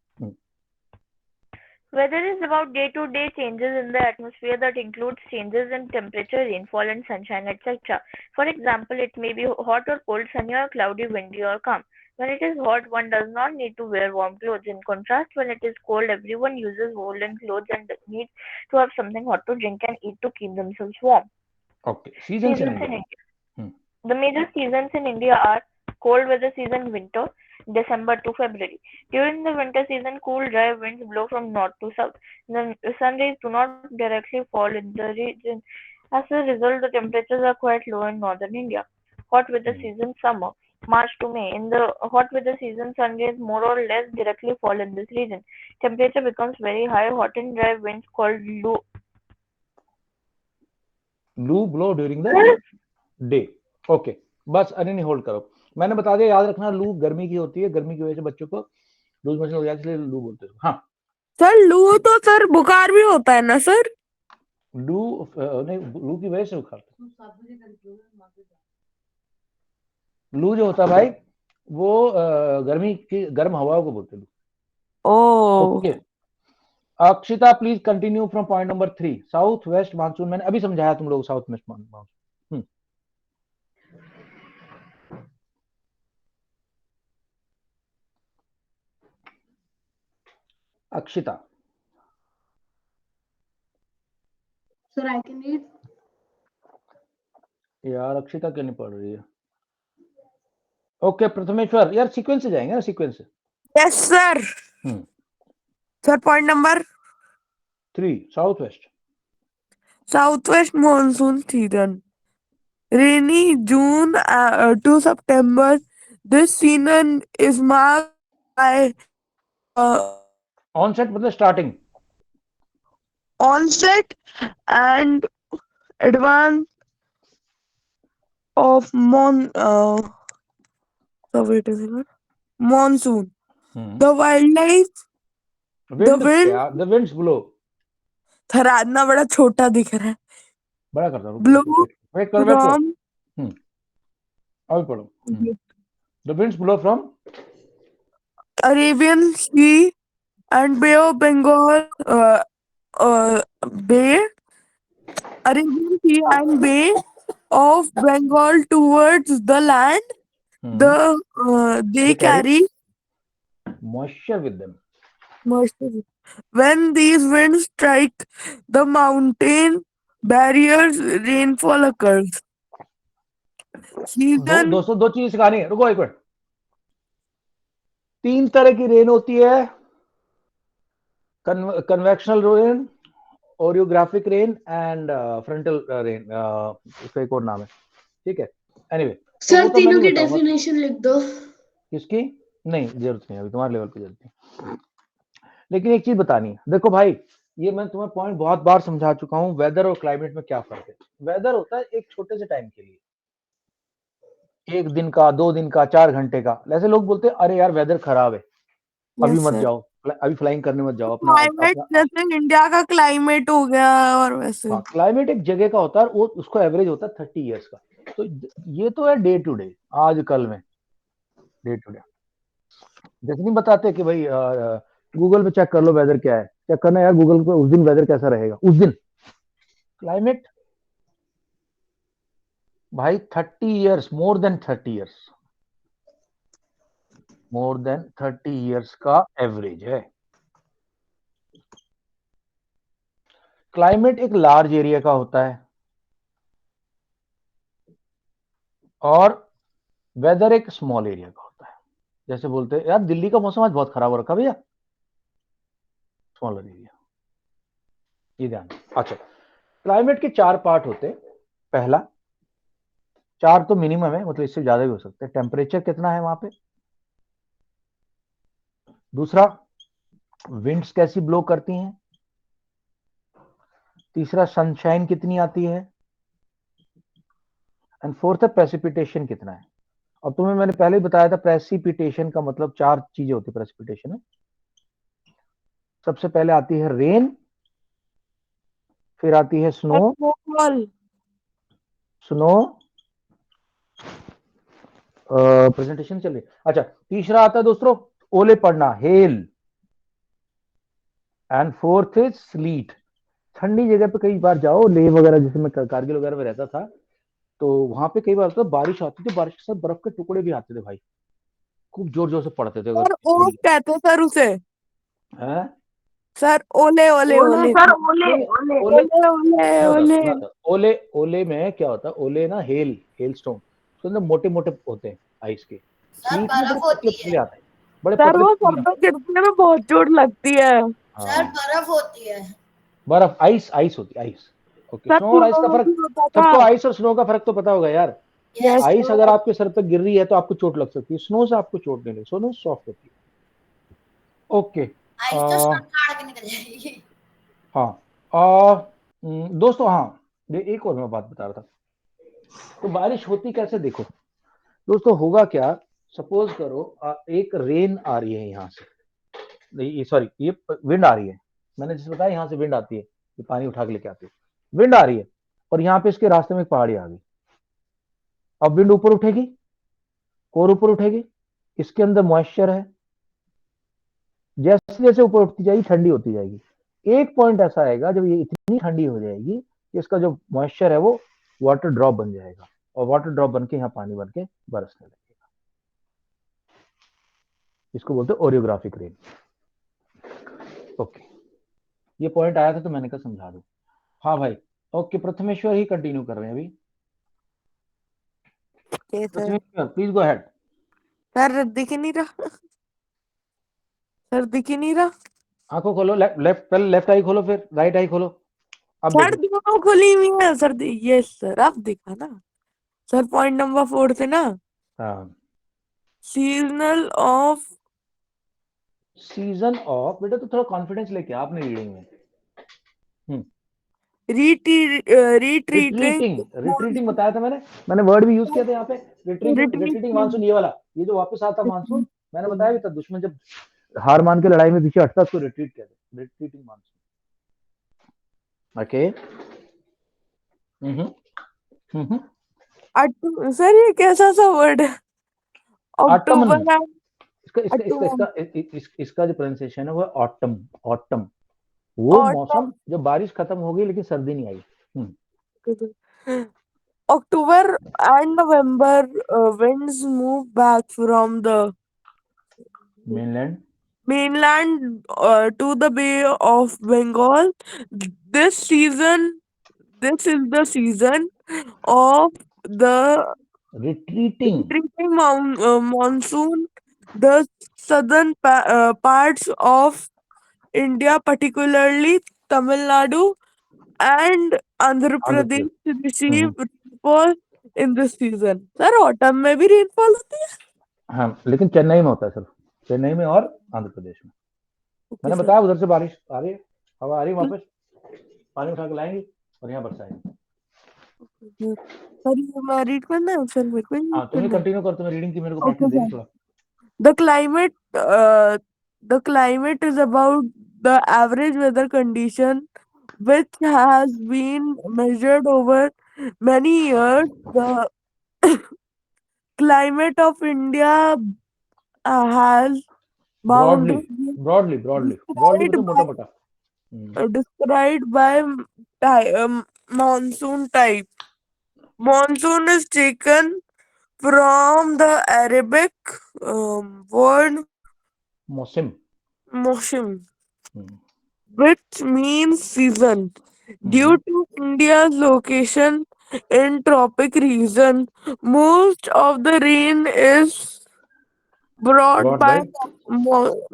Weather is about day-to-day changes in the atmosphere that includes changes in temperature, rainfall, and sunshine, etc. For example, it may be hot or cold, sunny or cloudy, windy or calm. When it is hot, one does not need to wear warm clothes. In contrast, when it is cold, everyone uses woolen clothes and needs to have something hot to drink and eat to keep themselves warm. Okay season in Seasons in India. India. The major seasons in India are cold weather season, winter, December to February. During the winter season, cool, dry winds blow from north to south. The sun rays do not directly fall in the region. As a result, the temperatures are quite low in northern India. Hot weather season, summer, March to May. In the hot weather season, sun rays more or less directly fall in this region. Temperature becomes very high. Hot and dry winds called loo. लू blow during the day. Okay बस Arani hold करो, मैंने बता दिया, याद रखना लू गर्मी की होती है, गर्मी की वजह से बच्चों को लूज मोशन हो जाता है, इसलिए लू बोलते हैं। हाँ सर लू तो सर बुखार भी होता है ना सर? लू नहीं, लू की वजह से बुखार। लू जो होता है भाई वो गर्मी की गर्म हवाओं को बोलते हैं। Oh okay Akshita please continue from point number 3 south west monsoon. मैंने अभी समझाया तुम लोग south west monsoon. Akshita sir I can read. यार अक्षिता क्यों नहीं पढ़ रही है? ओके प्रथमेश्वर यार सीक्वेंस से जाएंगे ना, सीक्वेंस से। Yes sir. Sir point number 3 south waste. Southwest monsoon season. Rainy June to September. This season is marked by onset मतलब starting. onset and advance of wait a second. Monsoon. The wildlife, the wind, the winds blow. थरादना बड़ा छोटा दिख रहा है. बड़ा करता हूँ, Blow वेट करो from अभी पढ़ो। The winds blow from Arabian Sea and Bay of Bengal, Bay, Arabian Sea and Bay of Bengal towards the land. They carry moisture with them. moisture. When these winds strike the mountain barriers, rainfall occurs. Season दोस्तों दो चीज सिखानी है, रुको एक minute. 3 तरह की rain होती है, convectional rain, orographic rain and frontal rain, उसका एक और नाम है, ठीक है। एनीवे सर तो मैं तीनों नहीं की बताऊंगा डेफिनेशन लिख दो। किसकी, नहीं जरूरत नहीं, अभी तुम्हारे लेवल पे जरूरत नहीं। लेकिन एक चीज बतानी है, देखो भाई ये मैं तुम्हें पॉइंट बहुत बार समझा चुका हूं, वेदर और क्लाइमेट में क्या फर्क है। वेदर होता है एक छोटे से टाइम के लिए, 1 दिन का, 2 दिन का, 4 घंटे का। ऐसे लोग बोलते हैं अरे यार वेदर खराब है, अभी yes मत sir. जाओ, अभी फ्लाइंग करने मत जाओ। क्लाइमेट जैसे इंडिया का क्लाइमेट हो गया और वैसे हाँ क्लाइमेट एक जगह का होता है, वो उसको एवरेज होता है 30 इयर्स का। तो ये तो है डे टू डे, आज कल में डे टू डे। जैसे नहीं बताते कि भाई गूगल पे चेक कर लो वेदर क्या है, चेक करना यार गूगल पे उस दिन वेदर कैसा रहेगा उस दिन। क्लाइमेट भाई 30 years, more than 30 years, more than 30 years का एवरेज है। क्लाइमेट एक लार्ज एरिया का होता है और वेदर एक स्मॉल एरिया का होता है। जैसे बोलते हैं यार दिल्ली का मौसम आज बहुत खराब हो रखा भैया, स्मॉलर एरिया, ये ध्यान। अच्छा, क्लाइमेट के 4 पार्ट होते हैं। पहला, 4 तो मिनिमम है, मतलब इससे ज्यादा भी हो सकते हैं। टेम्परेचर कितना है वहां पे। दूसरा, विंड्स कैसी ब्लो करती हैं। तीसरा, सनशाइन कितनी आती है। एंड फोर्थ है प्रेसिपिटेशन कितना है। अब तुम्हें मैंने पहले ही बताया था प्रेसिपिटेशन का मतलब 4 चीजें होती है प्रेसिपिटेशन में। सबसे पहले आती है रेन, फिर आती है स्नो, स्नोफॉल। स्नो प्रेजेंटेशन चल रही है। अच्छा, तीसरा आता है दोस्तों ओले पड़ना, hello. And fourth is slit. ठंडी जगह पे कई बार जाओ, लेह वगैरह, जैसे मैं कारगिल वगैरह में रहता था, तो वहां पे कई बार तो बारिश आती थी, बारिश के साथ बर्फ के टुकड़े भी आते थे भाई, खूब जोर जोर से पड़ते थे अगर सर ओस ठंडी कहते हैं सर उसे। है। सर ओले ओले ओले सर ओले ओले ओले ओले ओले मैं ओले। बताता हूँ। ओले ओले में क्या होता है, ओले ना हेल स्टोन, उसके अंदर मोटे मोटे होते हैं आइस के। सर स्लीट में बड़े बर्फ पतले होती पतले है। आते हैं, बड़े सर पतले वो पतले सब आते तो गिरने में बहुत चोट लगती है। हैं। सर हाँ, बर्फ होती है। बर्फ, आइस आइस होती है, आइस। ओके, सर स्नो और आइस का स्नो भी फर्क, होता था। सबको आइस और स्नो का फर्क तो पता होगा यार। यस यस आइस अगर सर। आपके सर पे गिर रही है तो आपको चोट लग सकती है, स्नो से आपको चोट नहीं लगी, स्नो सॉफ्ट होती है। ओके, आइस तो सर फाड़ के निकल जाएगी। हाँ, दोस्तों, हाँ, ये एक और मैं बात बता रहा था। तो बारिश होती कैसे देखो दोस्तों, होगा क्या, सपोज करो एक रेन आ रही है यहाँ से, नहीं सॉरी, ये विंड आ रही है। मैंने जैसे बताया यहाँ से विंड आती है, ये पानी उठा के लेके आती है, विंड आ रही है, और यहाँ पे इसके रास्ते में एक पहाड़ी आ गई। अब विंड ऊपर उठेगी और ऊपर उठेगी, इसके अंदर मॉइस्चर है, जैसे जैसे ऊपर उठती जाएगी ठंडी होती जाएगी। एक पॉइंट ऐसा आएगा जब ये इतनी ठंडी हो जाएगी कि इसका जो मॉइस्चर है वो वाटर ड्रॉप बन जाएगा, और वाटर ड्रॉप बन के यहाँ पानी बन के बरसने लगेगा। इसको बोलते हैं ओरियोग्राफिक रेन। ओके, ये पॉइंट आया था तो मैंने कहा समझा दूं। हाँ भाई, ओके, प्रथमेश्वर ही कंटिन्यू कर रहे हैं अभी। Okay sir. Prathameshwar please go ahead. Sir दिख ही नहीं रहा। सर दिख ही नहीं रहा। आंखों खोलो, लेफ्ट लेफ्ट पहले लेफ्ट आई खोलो, फिर राइट आई खोलो, अब सर देखो। दोनों खुली हुई है सर। ये सर अब दिखा ना। सर पॉइंट नंबर 4 थे ना, हाँ, सीजनल ऑफ सीजन ऑफ, बेटा तो थोड़ा कॉन्फिडेंस लेके आ अपनी रीडिंग में। रिट्रीटिंग रिट्रीटिंग, रिट्रीटिंग बताया था मैंने वर्ड भी यूज किया था यहाँ पे। Retreating, retreating retreating. मानसून, ये वाला, ये जो वापस आता मानसून, मैंने बताया भी था, दुश्मन जब हार मान के लड़ाई में पीछे हटता उसको रिट्रीट कहते, रिट्रीटिंग मानसून। ओके, सर ये कैसा सा वर्ड है? ऑटमन, अक्टूबर एंड इसका इसका इसका अक्टूबर इसका जो प्रोनाउंसिएशन है वो ऑटम, ऑटम, वो ऑटम। मौसम जब बारिश खत्म हो गई लेकिन सर्दी नहीं आई। October and November, winds move back from the mainland, mainland to the Bay of Bengal. This season, this is the season of the retreating, retreating monsoon. The southern parts of India, particularly Tamil Nadu and Andhra Andhra Pradesh, receive Pradesh. rainfall in this season. Sir autumn में भी rainfall होती है? हाँ, लेकिन चेन्नई में होता है सिर्फ, चेन्नई में और आंध्र प्रदेश में। ओके मैंने सर। बताया उधर से बारिश आ रही है, हवा आ रही है, वापस पानी उठा के लाएंगे और यहाँ बरसाएंगे। सर ये मैं रीड करना है सर, मेरे को रीड हाँ, तुम्हें करना है। कंटिन्यू कर, तुम्हें रीडिंग की मेरे को ओके प्रैक्टिस देनी सर। थोड़ा। The climate, uh, the climate is about the average weather condition which has been measured over many years. The climate of India has broadly, boundaries. Broadly described मतलब मोटा मोटा। described by monsoon type. Monsoon is taken from the Arabic word मौसम। mosim, hmm, which means season. Due to India's location in tropic region, most of the rain is brought broad by by.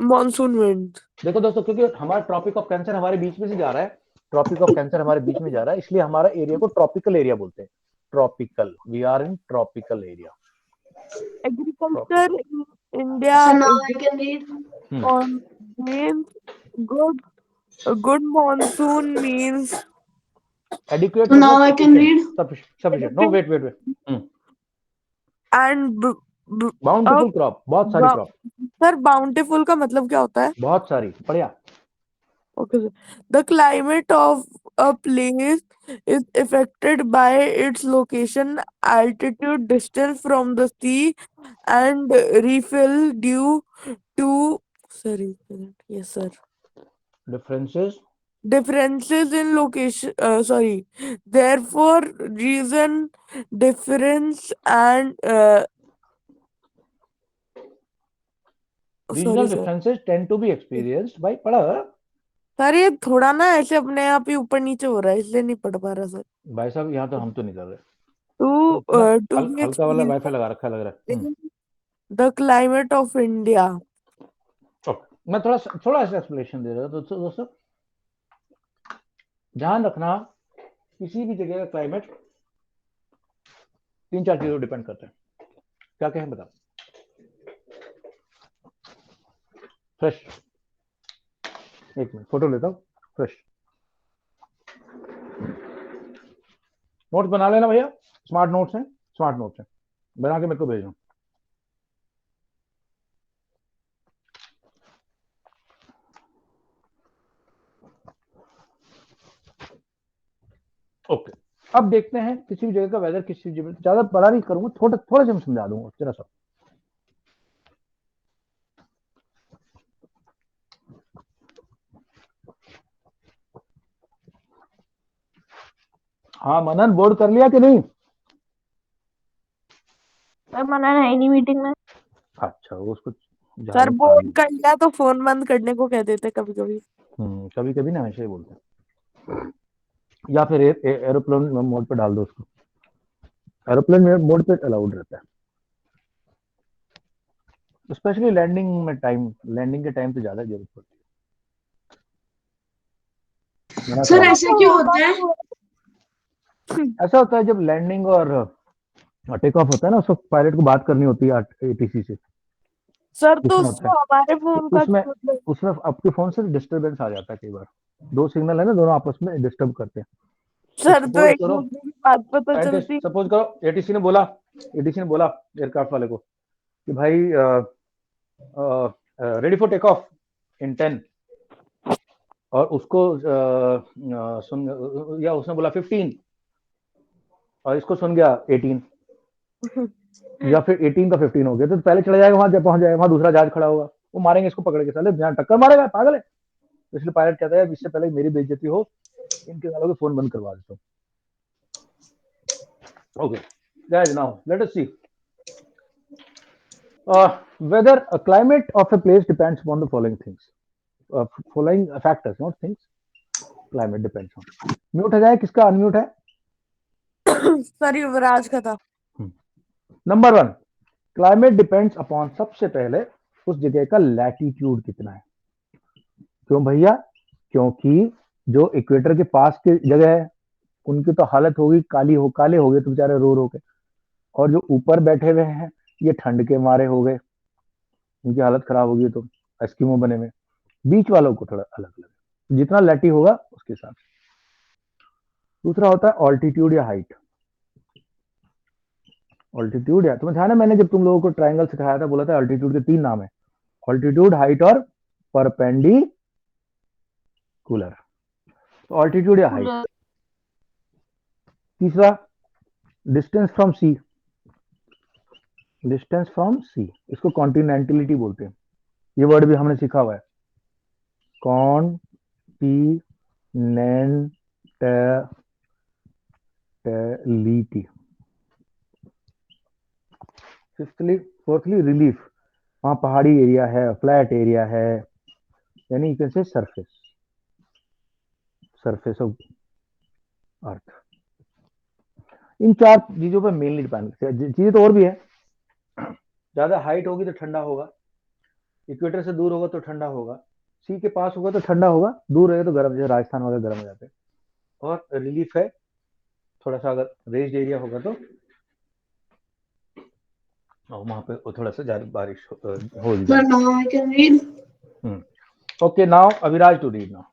monsoon wind. देखो दोस्तों, क्योंकि हमारा tropic of cancer हमारे बीच में से जा रहा है, ट्रॉपिक ऑफ कैंसर हमारे बीच में जा रहा है, इसलिए हमारा एरिया को ट्रॉपिकल एरिया बोलते हैं। Tropical, we are in tropical area. Agriculture in So India now is I can read. on means good. A good monsoon means adequate So now I can read. Sufficient. No wait wait wait. and bountiful crop, बहुत सारी crop, sir bountiful का मतलब क्या होता है? बहुत सारी। बढ़िया। Okay, sir. The climate of a place is affected by its location, altitude, distance from the sea, and refill due to sorry, yes, sir. Differences in location. Sorry. Therefore, reason difference and sorry, regional sir. Differences tend to be experienced by, पढ़ा sir ये थोड़ा ना ऐसे अपने आप ही ऊपर नीचे हो रहा है, इसलिए नहीं पढ़ पा रहा सर। भाई साहब, यहाँ तो हम तो नहीं कर रहे। टू टू बी हल्का वाला वाईफाई लगा रखा लग रहा है। The climate of India. मैं थोड़ा सा एक्सप्लेनेशन दे रहा हूँ दोस्तों। ध्यान रखना, किसी भी जगह का क्लाइमेट 3-4 चीजों डिपेंड करता है। क्या कहें बताओ? फ्रेश, एक मिनट फोटो लेता हूँ। फ्रेश नोट्स बना लेना भैया, स्मार्ट नोट्स हैं, बना के मेरे को भेजना। ओके, अब देखते हैं किसी भी जगह का वेदर, किसी जगह ज्यादा बड़ा नहीं करूंगा, थोड़ा सा मैं समझा दूंगा जरा सा। हाँ मनन, बोर्ड कर लिया कि नहीं? मनन है नहीं मीटिंग में। अच्छा, उसको सर बोर्ड कर लिया तो फोन बंद करने को कह देते कभी कभी। कभी कभी ना ऐसे ही बोलते हैं, या फिर एरोप्लेन मोड पे डाल दो उसको। एरोप्लेन मोड पे अलाउड रहता है, स्पेशली लैंडिंग के टाइम पे ज्यादा जरूरत पड़ती है। सर ऐसा क्यों होता है? ऐसा होता है जब लैंडिंग और टेक ऑफ होता है ना, उस वक्त पायलट को बात करनी होती है एटीसी से। सर तो उसमें होता है, हमारे फोन का उसमें आपके फोन से डिस्टरबेंस आ जाता है कई बार। दो सिग्नल है ना, दोनों आपस में डिस्टर्ब करते हैं। सर तो एक दूसरे की बात पता चलती। सपोज करो एटीसी ने बोला एयरक्राफ्ट वाले को कि भाई रेडी फॉर टेक ऑफ इन 10, और उसको सुन, या उसने बोला 15 और इसको सुन गया 18, या फिर 18 का 15 हो गया, तो पहले चला जाएगा वहां, जब पहुंच जाएगा वहां दूसरा जहाज खड़ा होगा, वो मारेंगे इसको पकड़ के, साले जहां टक्कर मारेगा, पागल है। इसलिए पायलट कहता है इससे पहले मेरी बेइज्जती हो, इनके वालों के फोन बंद करवा देता हूँ। Okay, guys, now let us see. Whether a climate of a place depends upon the following things. Following factors, not things. Climate depends on. Mute है जाए, किसका अनम्यूट है? सर युवराज का था। नंबर 1, क्लाइमेट डिपेंड्स अपॉन, सबसे पहले उस जगह का लैटिट्यूड कितना है। क्यों भैया? क्योंकि जो इक्वेटर के पास की जगह है उनकी तो हालत होगी काले हो गए तो बेचारे रो के, और जो ऊपर बैठे हुए हैं ये ठंड के मारे हो गए, उनकी हालत खराब होगी, तो एस्किमो बने हुए। बीच वालों को थोड़ा अलग अलग, जितना लैटी होगा उसके साथ। दूसरा होता है ऑल्टीट्यूड या हाइट। ऑल्टीट्यूड, या तुम्हें था ना, मैंने जब तुम लोगों को ट्रायंगल सिखाया था, बोला था ऑल्टीट्यूड के 3 नाम है, ऑल्टीट्यूड, हाइट और परपेंडिकुलर। तो ऑल्टीट्यूड या हाइट। तीसरा डिस्टेंस फ्रॉम सी, इसको कॉन्टिनेंटलिटी बोलते हैं, ये वर्ड भी हमने सीखा हुआ है। कॉन्टिनेंटलिटी। फोर्थली रिलीफ, वहां पहाड़ी एरिया है, फ्लैट एरिया है, यानी you can say surface of earth. इन 4 चीजों पर मेनली डिपेंड, चीजें तो और भी है। ज्यादा हाइट होगी तो ठंडा होगा, इक्वेटर से दूर होगा तो ठंडा होगा, सी के पास होगा तो ठंडा होगा, दूर रहेगा तो गर्म, जैसे राजस्थान वगैरह गर्म हो जाते हैं। और रिलीफ है, थोड़ा सा अगर रेस्ड एरिया होगा तो वहां पे थोड़ा सा ज्यादा बारिश हो Sir, जाए। now I can read. ओके, now Aviraj to read now.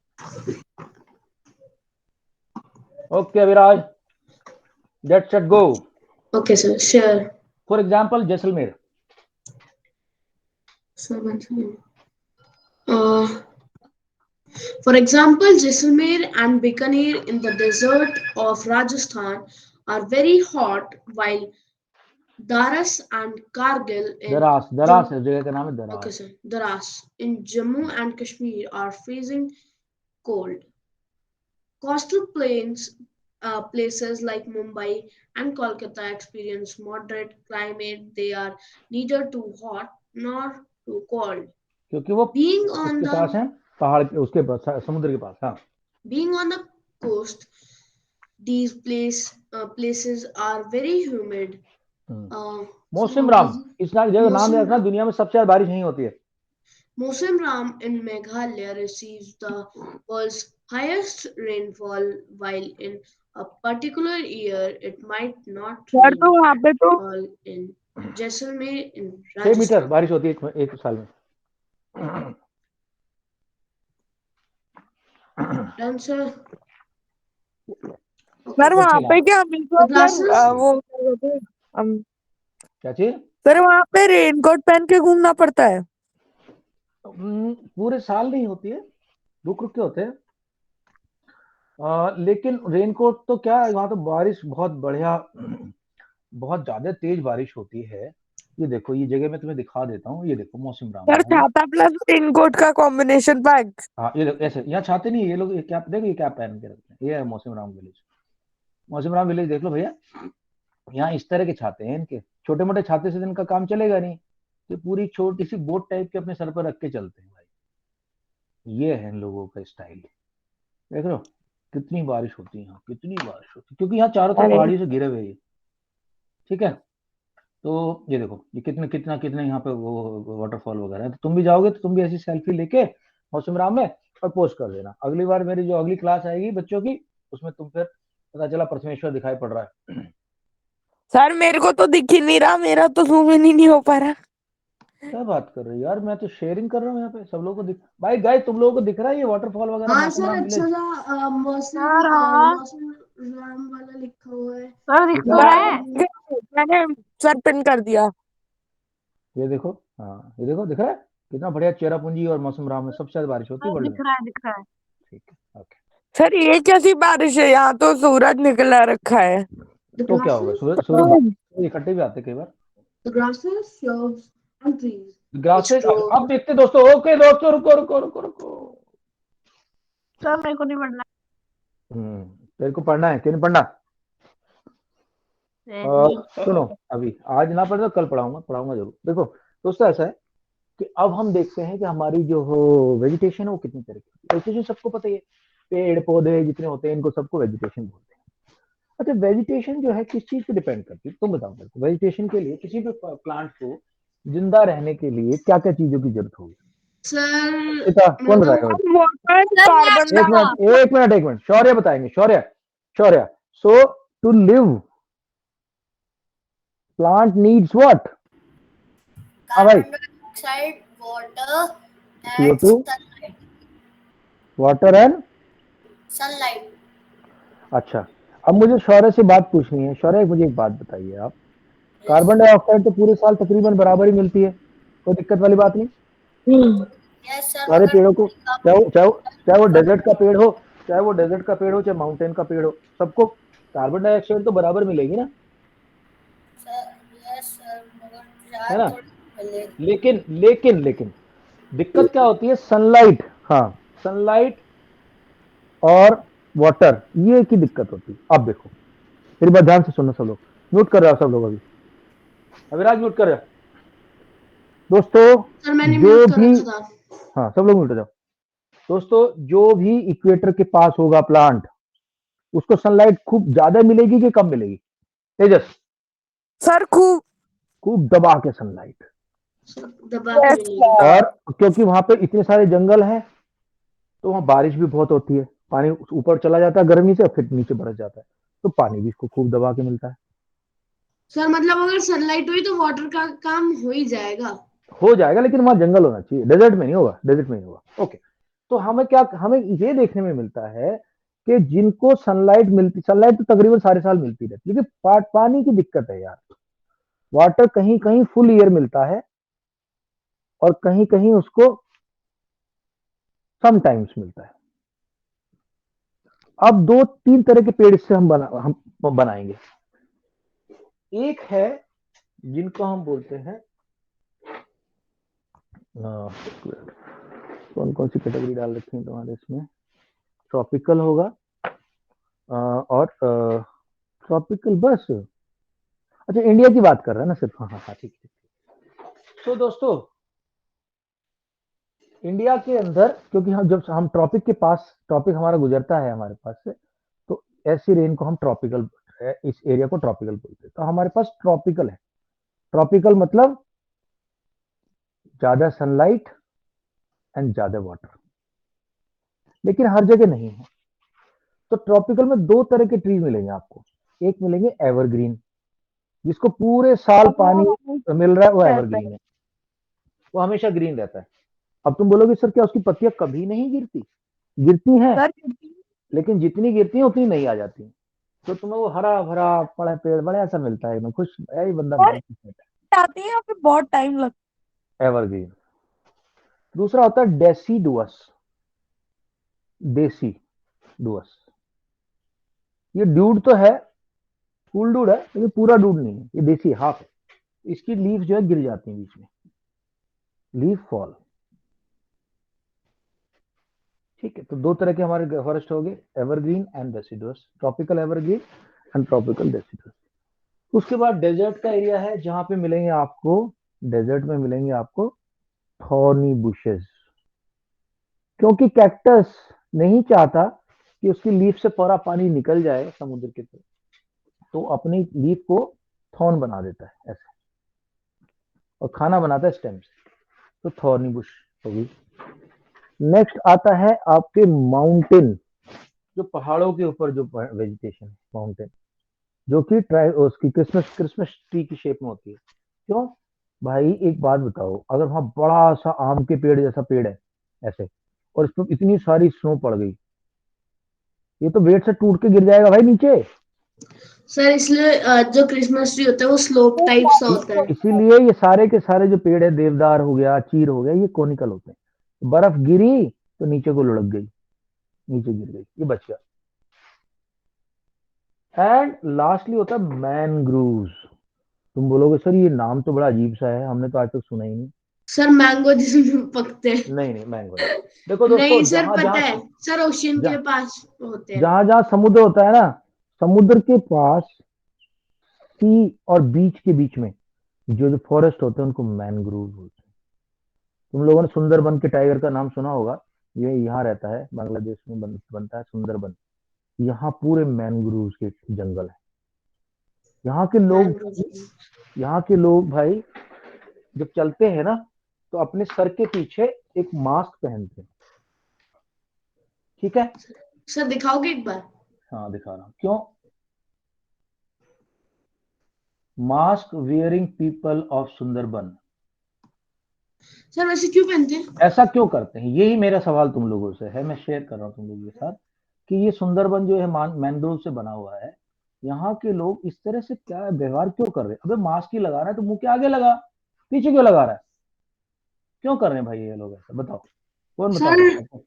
Okay Aviraj, get set go. Okay, sir. Sure. For example Jaisalmer. Sir, one second. For example, Jaisalmer and Bikaner in the desert of Rajasthan are very hot, while Daras and Kargil in दरास Jammu, है, जगह का नाम है okay, दरास। sir, Daras in Jammu and Kashmir are freezing cold. Coastal places like Mumbai and Kolkata experience moderate climate. They are neither too hot nor too cold. क्योंकि वो Being on उसके the पास है, पहाड़ के उसके पास, समुद्र के पास। हाँ, being on the coast, these places are very humid. मौसम राम, इस जगह नाम याद रखना, दुनिया में सबसे ज्यादा बारिश नहीं होती है। Mosam Ram in Meghalaya receives the world's highest rainfall, while in a particular year it might not sir rain तो वहाँ पे तो at all in Jaisalmer in 6 metre Rajasthan. बारिश होती है एक साल में। Done, sir. सर वहाँ पे क्या हमेशा The glasses? वो क्या कहते हैं, क्या चीज? सर वहाँ पे रेनकोट पहन के घूमना पड़ता है? पूरे साल नहीं होती है, रुक रुक के होते हैं। लेकिन रेनकोट तो क्या है, वहां तो बारिश बहुत बढ़िया, बहुत ज्यादा तेज बारिश होती है। ये देखो, ये जगह मैं तुम्हें दिखा देता हूँ, ये देखो मौसम राम सर है। छाता प्लस रेनकोट का कॉम्बिनेशन पैक। हाँ, ये ऐसे यहाँ छाते नहीं, ये लोग ये क्या देखो, ये क्या पहन के रखते हैं। ये है मौसम राम विलेज। मौसम राम विलेज देख लो भैया, यहाँ इस तरह के छाते हैं इनके। छोटे मोटे छाते से इनका काम चलेगा नहीं, ये पूरी छोटी सी बोट टाइप के अपने सर पर रख के चलते हैं भाई। ये है इन लोगों का स्टाइल। देख लो कितनी बारिश होती है यहाँ, कितनी बारिश होती है, क्योंकि यहाँ चारों तरफ पहाड़ियों से घिरे हुए हैं। ठीक है, तो ये देखो, ये कितना कितना कितना यहाँ पे वो वाटरफॉल वगैरह है। तो तुम भी जाओगे तो तुम भी ऐसी सेल्फी लेके मौसम राम में और पोस्ट कर देना। अगली बार मेरी जो अगली क्लास आएगी बच्चों की, उसमें तुम फिर पता चला परमेश्वर दिखाई पड़ रहा है। सर मेरे को तो दिख ही नहीं रहा, मेरा तो जूम इन ही नहीं हो पा रहा। क्या बात कर रही है यार, मैं तो शेयरिंग कर रहा हूँ यहाँ पे, सब लोगों को दिख, भाई गाइस तुम लोगों को दिख रहा है ये वाटरफॉल वगैरह? हाँ मौसम सर, राम अच्छा विलेज सा मौसम सर, हाँ। मौसम राम वाला लिखा हुआ है। सर दिख दिखा रहा है? है। मैंने सर पिन कर दिया। ये देखो, हाँ ये देखो, दिख रहा है कितना बढ़िया चेरापूंजी और मौसम राम में सबसे ज्यादा बारिश होती है वर्ल्ड में। दिख रहा है। ठीक है, ओके। सर ये कैसी बारिश है, यहाँ तो सूरज निकला रखा है। The तो क्या होगा, grasses, सूरज इकट्ठे भी आते कई बार। the grasses, shrubs, and trees. Grasses Which grow- अब देखते दोस्तों। ओके दोस्तों, रुको रुको रुको रुको। सर मेरे को नहीं पढ़ना। तेरे को पढ़ना है कि नहीं पढ़ना? सुनो, अभी आज ना पढ़े तो कल पढ़ाऊंगा जरूर। देखो दोस्तों, ऐसा है कि अब हम देखते हैं कि हमारी जो वेजिटेशन है वो कितनी तरह की। वेजिटेशन सबको पता ही है, पेड़ पौधे जितने होते हैं इनको सबको वेजिटेशन बोलते हैं। अच्छा, वेजिटेशन जो है किस चीज पे डिपेंड करती है, तुम बताओ मेरे को। वेजिटेशन के लिए, किसी भी प्लांट को जिंदा रहने के लिए क्या क्या चीजों की जरूरत होगी? Sir, कौन बताएगा? एक मिनट शौर्य बताएंगे। Shaurya, so to live plant needs what? हाँ भाई, dioxide, water CO2, water and sunlight. अच्छा, अब मुझे शौर्य से बात पूछनी है। शौर्य, मुझे एक बात बताइए आप, कार्बन डाइऑक्साइड तो पूरे साल तकरीबन बराबर ही मिलती है, कोई दिक्कत वाली बात नहीं। सारे पेड़ों को, चाहे वो डेजर्ट का पेड़ हो, चाहे माउंटेन का पेड़ हो, सबको कार्बन डाइऑक्साइड तो बराबर मिलेगी ना, है ना? लेकिन दिक्कत क्या होती है? सनलाइट। हाँ, सनलाइट और वाटर, ये की दिक्कत होती है। अब देखो मेरी बात ध्यान से सुनना सब लोग, म्यूट कर रहे हो सब लोग, अभी अविराज म्यूट कर रहे हो दोस्तों। सर मैंने जो म्यूट कर भी, रखा था। हाँ सब लोग म्यूट हो जाओ दोस्तों। जो भी इक्वेटर के पास होगा प्लांट, उसको सनलाइट खूब ज्यादा मिलेगी कि कम मिलेगी? तेजस, सर खूब। खूब दबा के सनलाइट। सर दबा के Yes, मिलेगी। sir. और क्योंकि वहां पे इतने सारे जंगल हैं, तो वहां बारिश भी बहुत होती है, पानी ऊपर चला जाता है गर्मी से, फिर नीचे बरस जाता है, तो पानी भी इसको खूब दबा के मिलता है। सर मतलब अगर सनलाइट हुई तो वाटर का काम हो ही जाएगा। हो जाएगा, लेकिन वहां जंगल होना चाहिए, डेजर्ट में नहीं होगा, डेजर्ट में नहीं होगा। ओके, तो हमें ये देखने में मिलता है कि जिनको सनलाइट मिलती, सनलाइट तो तकरीबन सारे साल मिलती रहती है, लेकिन पानी की दिक्कत है यार। वाटर कहीं कहीं फुल ईयर मिलता है और कहीं कहीं उसको समटाइम्स मिलता है। अब दो तीन तरह के पेड़ से हम बनाएंगे। एक है जिनको हम बोलते हैं, कौन कौन सी कैटेगरी डाल रखी है तुम्हारे इसमें? ट्रॉपिकल होगा, और ट्रॉपिकल बस। अच्छा, इंडिया की बात कर रहा है ना सिर्फ? हाँ हाँ हाँ, ठीक है। तो दोस्तों इंडिया के अंदर, क्योंकि हम जब हम ट्रॉपिक के पास, ट्रॉपिक हमारा गुजरता है हमारे पास से, तो ऐसी रेन को हम ट्रॉपिकल, इस एरिया को ट्रॉपिकल बोलते हैं। तो हमारे पास ट्रॉपिकल है। ट्रॉपिकल मतलब ज्यादा सनलाइट एंड ज्यादा वाटर, लेकिन हर जगह नहीं है। तो ट्रॉपिकल में दो तरह के ट्री मिलेंगे आपको। एक मिलेंगे एवरग्रीन, जिसको पूरे साल पानी मिल रहा है, वो एवरग्रीन है, वो हमेशा ग्रीन रहता है। अब तुम बोलोगे सर क्या उसकी पत्तियां कभी नहीं गिरती? गिरती हैं, सर लेकिन जितनी गिरती है उतनी नहीं आ जाती। तो तुम्हें वो हरा भरा बड़ा पेड़ बड़ा ऐसा मिलता है, एकदम खुश, यही बंदा सर बड़ा आती है, यहाँ पे बहुत टाइम लगता एवरग्रीन। दूसरा होता है डेसीडुअस, देसी डुअस। ये ड्यूड तो है, फुल डूड है, लेकिन पूरा डूड नहीं है, ये देसी हाफ है। इसकी लीफ जो है गिर जाती है बीच में, लीफ फॉल। ठीक है, तो दो तरह के हमारे फॉरेस्ट हो गए, evergreen and deciduous, tropical evergreen and tropical deciduous. उसके बाद डेजर्ट का एरिया है, जहां पे मिलेंगे आपको, डेजर्ट में मिलेंगे आपको थॉर्नी बुशेस, क्योंकि कैक्टस नहीं चाहता कि उसकी लीफ से पूरा पानी निकल जाए समुद्र के, तो अपनी लीफ को थॉर्न बना देता है ऐसे, और खाना बनाता है स्टेम से, तो थॉर्नी बुश होगी। नेक्स्ट आता है आपके माउंटेन, जो पहाड़ों के ऊपर जो वेजिटेशन है, माउंटेन, जो कि उसकी क्रिसमस क्रिसमस ट्री की शेप में होती है। क्यों भाई, एक बात बताओ, अगर वहां बड़ा सा आम के पेड़ जैसा पेड़ है ऐसे, और इस पर इतनी सारी स्नो पड़ गई, ये तो वेट से टूट के गिर जाएगा भाई नीचे। सर इसलिए जो क्रिसमस ट्री होता है वो स्लोप टाइप सा होता है। इसीलिए ये सारे के सारे जो पेड़ है, देवदार हो गया, चीर हो गया, ये कोनिकल होते हैं। बर्फ गिरी तो नीचे को लुढ़क गई, नीचे गिर गई, ये बच गया। एंड लास्टली होता है मैनग्रूव्स। तुम बोलोगे सर ये नाम तो बड़ा अजीब सा है, हमने तो आज तक सुना ही नहीं। सर मैंगो जिसमें पकते हैं। नहीं नहीं, मैंगो नहीं। देखो दोस्तों, नहीं सर पता है, सर ओशियन के पास होते हैं। जहां जहां समुद्र होता है ना, समुद्र के पास, सी और बीच के बीच में जो जो फॉरेस्ट होते हैं उनको मैनग्रूव बोलते हैं। तुम लोगों ने सुंदरबन के टाइगर का नाम सुना होगा, ये यहाँ रहता है, बांग्लादेश में बनता है सुंदरबन। यहाँ पूरे मैनग्रूव के जंगल है। यहाँ के लोग, मैंगो यहाँ के लोग भाई जब चलते हैं ना, तो अपने सर के पीछे एक मास्क पहनते हैं। ठीक है, सर दिखाओगे एक बार? हाँ दिखा रहा हूँ। क्यों? Mask wearing people of Sundarban. Sir वैसे क्यों पहनते हैं? ऐसा क्यों करते हैं, यही मेरा सवाल तुम लोगों से है, मैं शेयर कर रहा हूँ तुम लोगों के साथ, कि ये सुंदरबन जो है मैनग्रोव से बना हुआ है, यहाँ के लोग इस तरह से क्या व्यवहार क्यों कर रहे हैं? अबे मास्क ही लगा रहा है तो मुंह के आगे लगा, पीछे क्यों लगा रहा है? क्यों कर रहे हैं भाई ये लोग ऐसा? बताओ, कौन बता सर सकता है?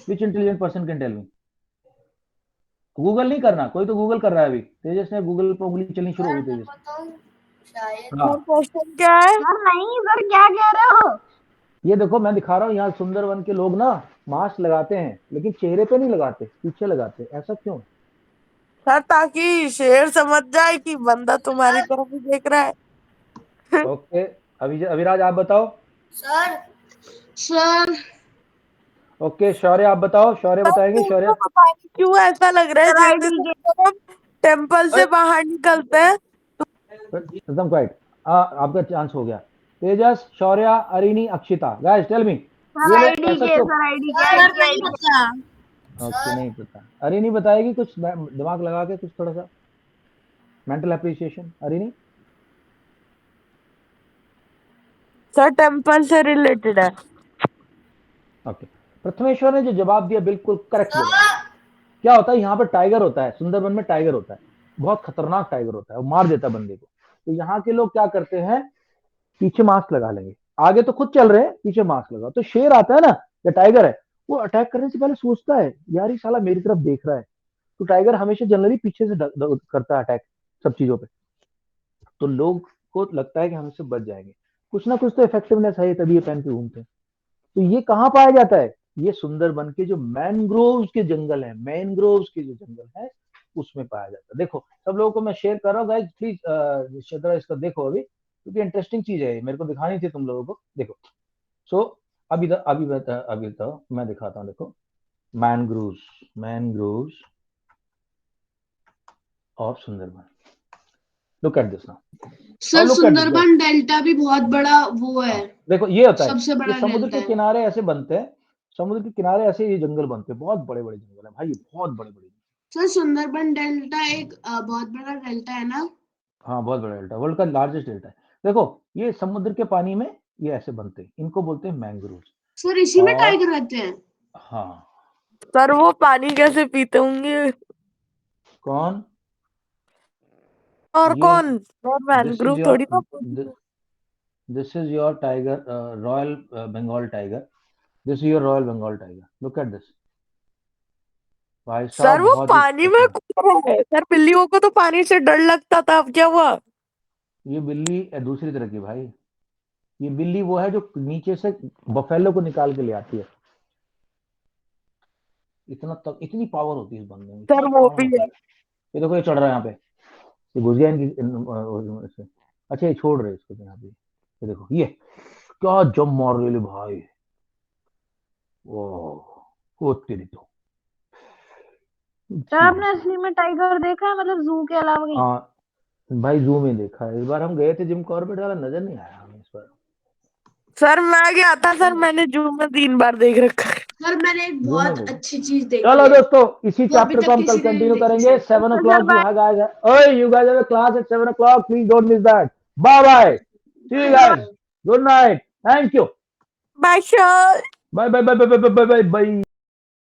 Which intelligent person can tell me? Google नहीं करना, कोई तो गूगल कर रहा है अभी। तेजस ने गूगल पर उंगली चलनी शुरू हो गई, तेजस। हाँ क्वेश्चन क्या है? सर नहीं सर, क्या कह रहे हो? ये देखो मैं दिखा रहा हूँ, यहाँ सुंदरवन के लोग ना मास्क लगाते हैं लेकिन चेहरे पे नहीं लगाते, पीछे लगाते, ऐसा क्यों? सर ताकि शेर समझ जाए कि बंदा तुम्हारी तरफ ही देख रहा है। ओके, अभिराज आप बताओ। सर ओके शौर्य आप बताओ, शौर्य बताएंगे, शौर्य। तुमको पता नहीं क्यों ऐसा लग रहा है जैसे जब हम टेम्पल से बाहर निकलते हैं। एकदम क्वाइट। आपका चांस हो गया। तेजस, शौर्य, Arani, Akshita, guys tell me, ये लोग ऐसा क्यों? सर नहीं पता। ओके नहीं पता। अरिनी बताएगी कुछ, दिमाग लगा के कुछ थोड़ा सा mental appreciation. Arani. Sir temple से रिलेटेड है। ओके, प्रथमेश्वर ने जो जवाब दिया बिल्कुल करेक्ट जवाब। क्या होता है, यहाँ पर टाइगर होता है, सुंदरबन में टाइगर होता है, बहुत खतरनाक टाइगर होता है, वो मार देता है बंदे को। तो यहाँ के लोग क्या करते हैं, पीछे मास्क लगा लेंगे, आगे तो खुद चल रहे हैं, पीछे मास्क लगा। तो शेर आता है ना या टाइगर है, वो अटैक करने से पहले सोचता है यार ये साला मेरी तरफ देख रहा है। तो टाइगर हमेशा जनरली पीछे से करता है अटैक सब चीजों पे। तो लोग को लगता है कि हम इससे बच जाएंगे, कुछ ना कुछ तो इफेक्टिवनेस है, तभी ये पहन के घूमते हैं। तो ये कहाँ पाया जाता है, ये सुंदरबन के जो मैनग्रोव्स के जंगल है, मैनग्रोव्स के जो जंगल है उसमें पाया जाता है। देखो सब लोगों को मैं शेयर कर रहा हूँ गाइस, प्लीज श्रद्धा इसका देखो अभी, क्योंकि इंटरेस्टिंग चीज है, मेरे को दिखानी थी तुम लोगों को। देखो सो अभी तो मैं दिखाता हूँ। देखो mangroves, mangroves of Sundarban, look at this now. Sir look at this, Sundarban delta भी बहुत बड़ा वो है, देखो ये होता है, सबसे ये बड़ा समुद्र डेल्टा के है। किनारे ऐसे बनते हैं, समुद्र के किनारे ऐसे ये जंगल बनते हैं, बहुत बड़े बड़े जंगल है भाई, ये बहुत बड़े बड़े। सर सुंदरबन डेल्टा एक बहुत बड़ा डेल्टा है ना। हाँ बहुत बड़ा डेल्टा, वर्ल्ड का लार्जेस्ट डेल्टा है। देखो ये समुद्र के पानी में ये ऐसे बनते हैं, इनको बोलते हैं मैंग्रोव्स। सर इसी में और टाइगर रहते हैं। हाँ, सर वो पानी कैसे पीते होंगे? कौन? और ये कौन? और दिस इज मैनग्रोव थोड़ी ना। Your, this is your tiger, royal Bengal tiger. This is your royal Bengal tiger, look at this भाई सर साहब, वो बहुत ही पानी में खतरनाक। कूद रहा है। सर बिल्लियों को तो पानी से डर लगता था, अब क्या हुआ? ये बिल्ली दूसरी तरह की भाई, ये बिल्ली वो है जो नीचे से बफेलो को निकाल के ले आती है। इतना तक, इतनी पावर होती है इस बंदे में, सर इतना वो पावर भी होता है। है। ये देखो ये चढ़ रहा है यहाँ पे, ये घुस गया इनकी इससे। अच्छा ये छोड़ रहे हैं इसको यहाँ पे, ये देखो ये क्या जम मार रहे ले भाई, ओ तेरी तो। सर आपने असली में टाइगर देखा है, मतलब जू के अलावा कहीं? हाँ भाई जू में देखा है, इस बार हम गए थे जिम कॉर्बेट वाला, नजर नहीं आया हमें इस बार। सर मैं गया था सर, मैंने जू में 3 बार देख रखा है। सर मैंने एक जू में बहुत देखा। अच्छी चीज देखी चलो है, दोस्तों, इसी वो अभी चैप्टर को तक हम कल किसी ने नहीं कंटिन्यू देखी करेंगे शायद। 7 तो sir o'clock। You have guys, ओए you guys have a class at 7 o'clock, please don't miss that. Bye bye, see you guys, good night, thank you, bye sir. Bye bye bye bye bye bye bye.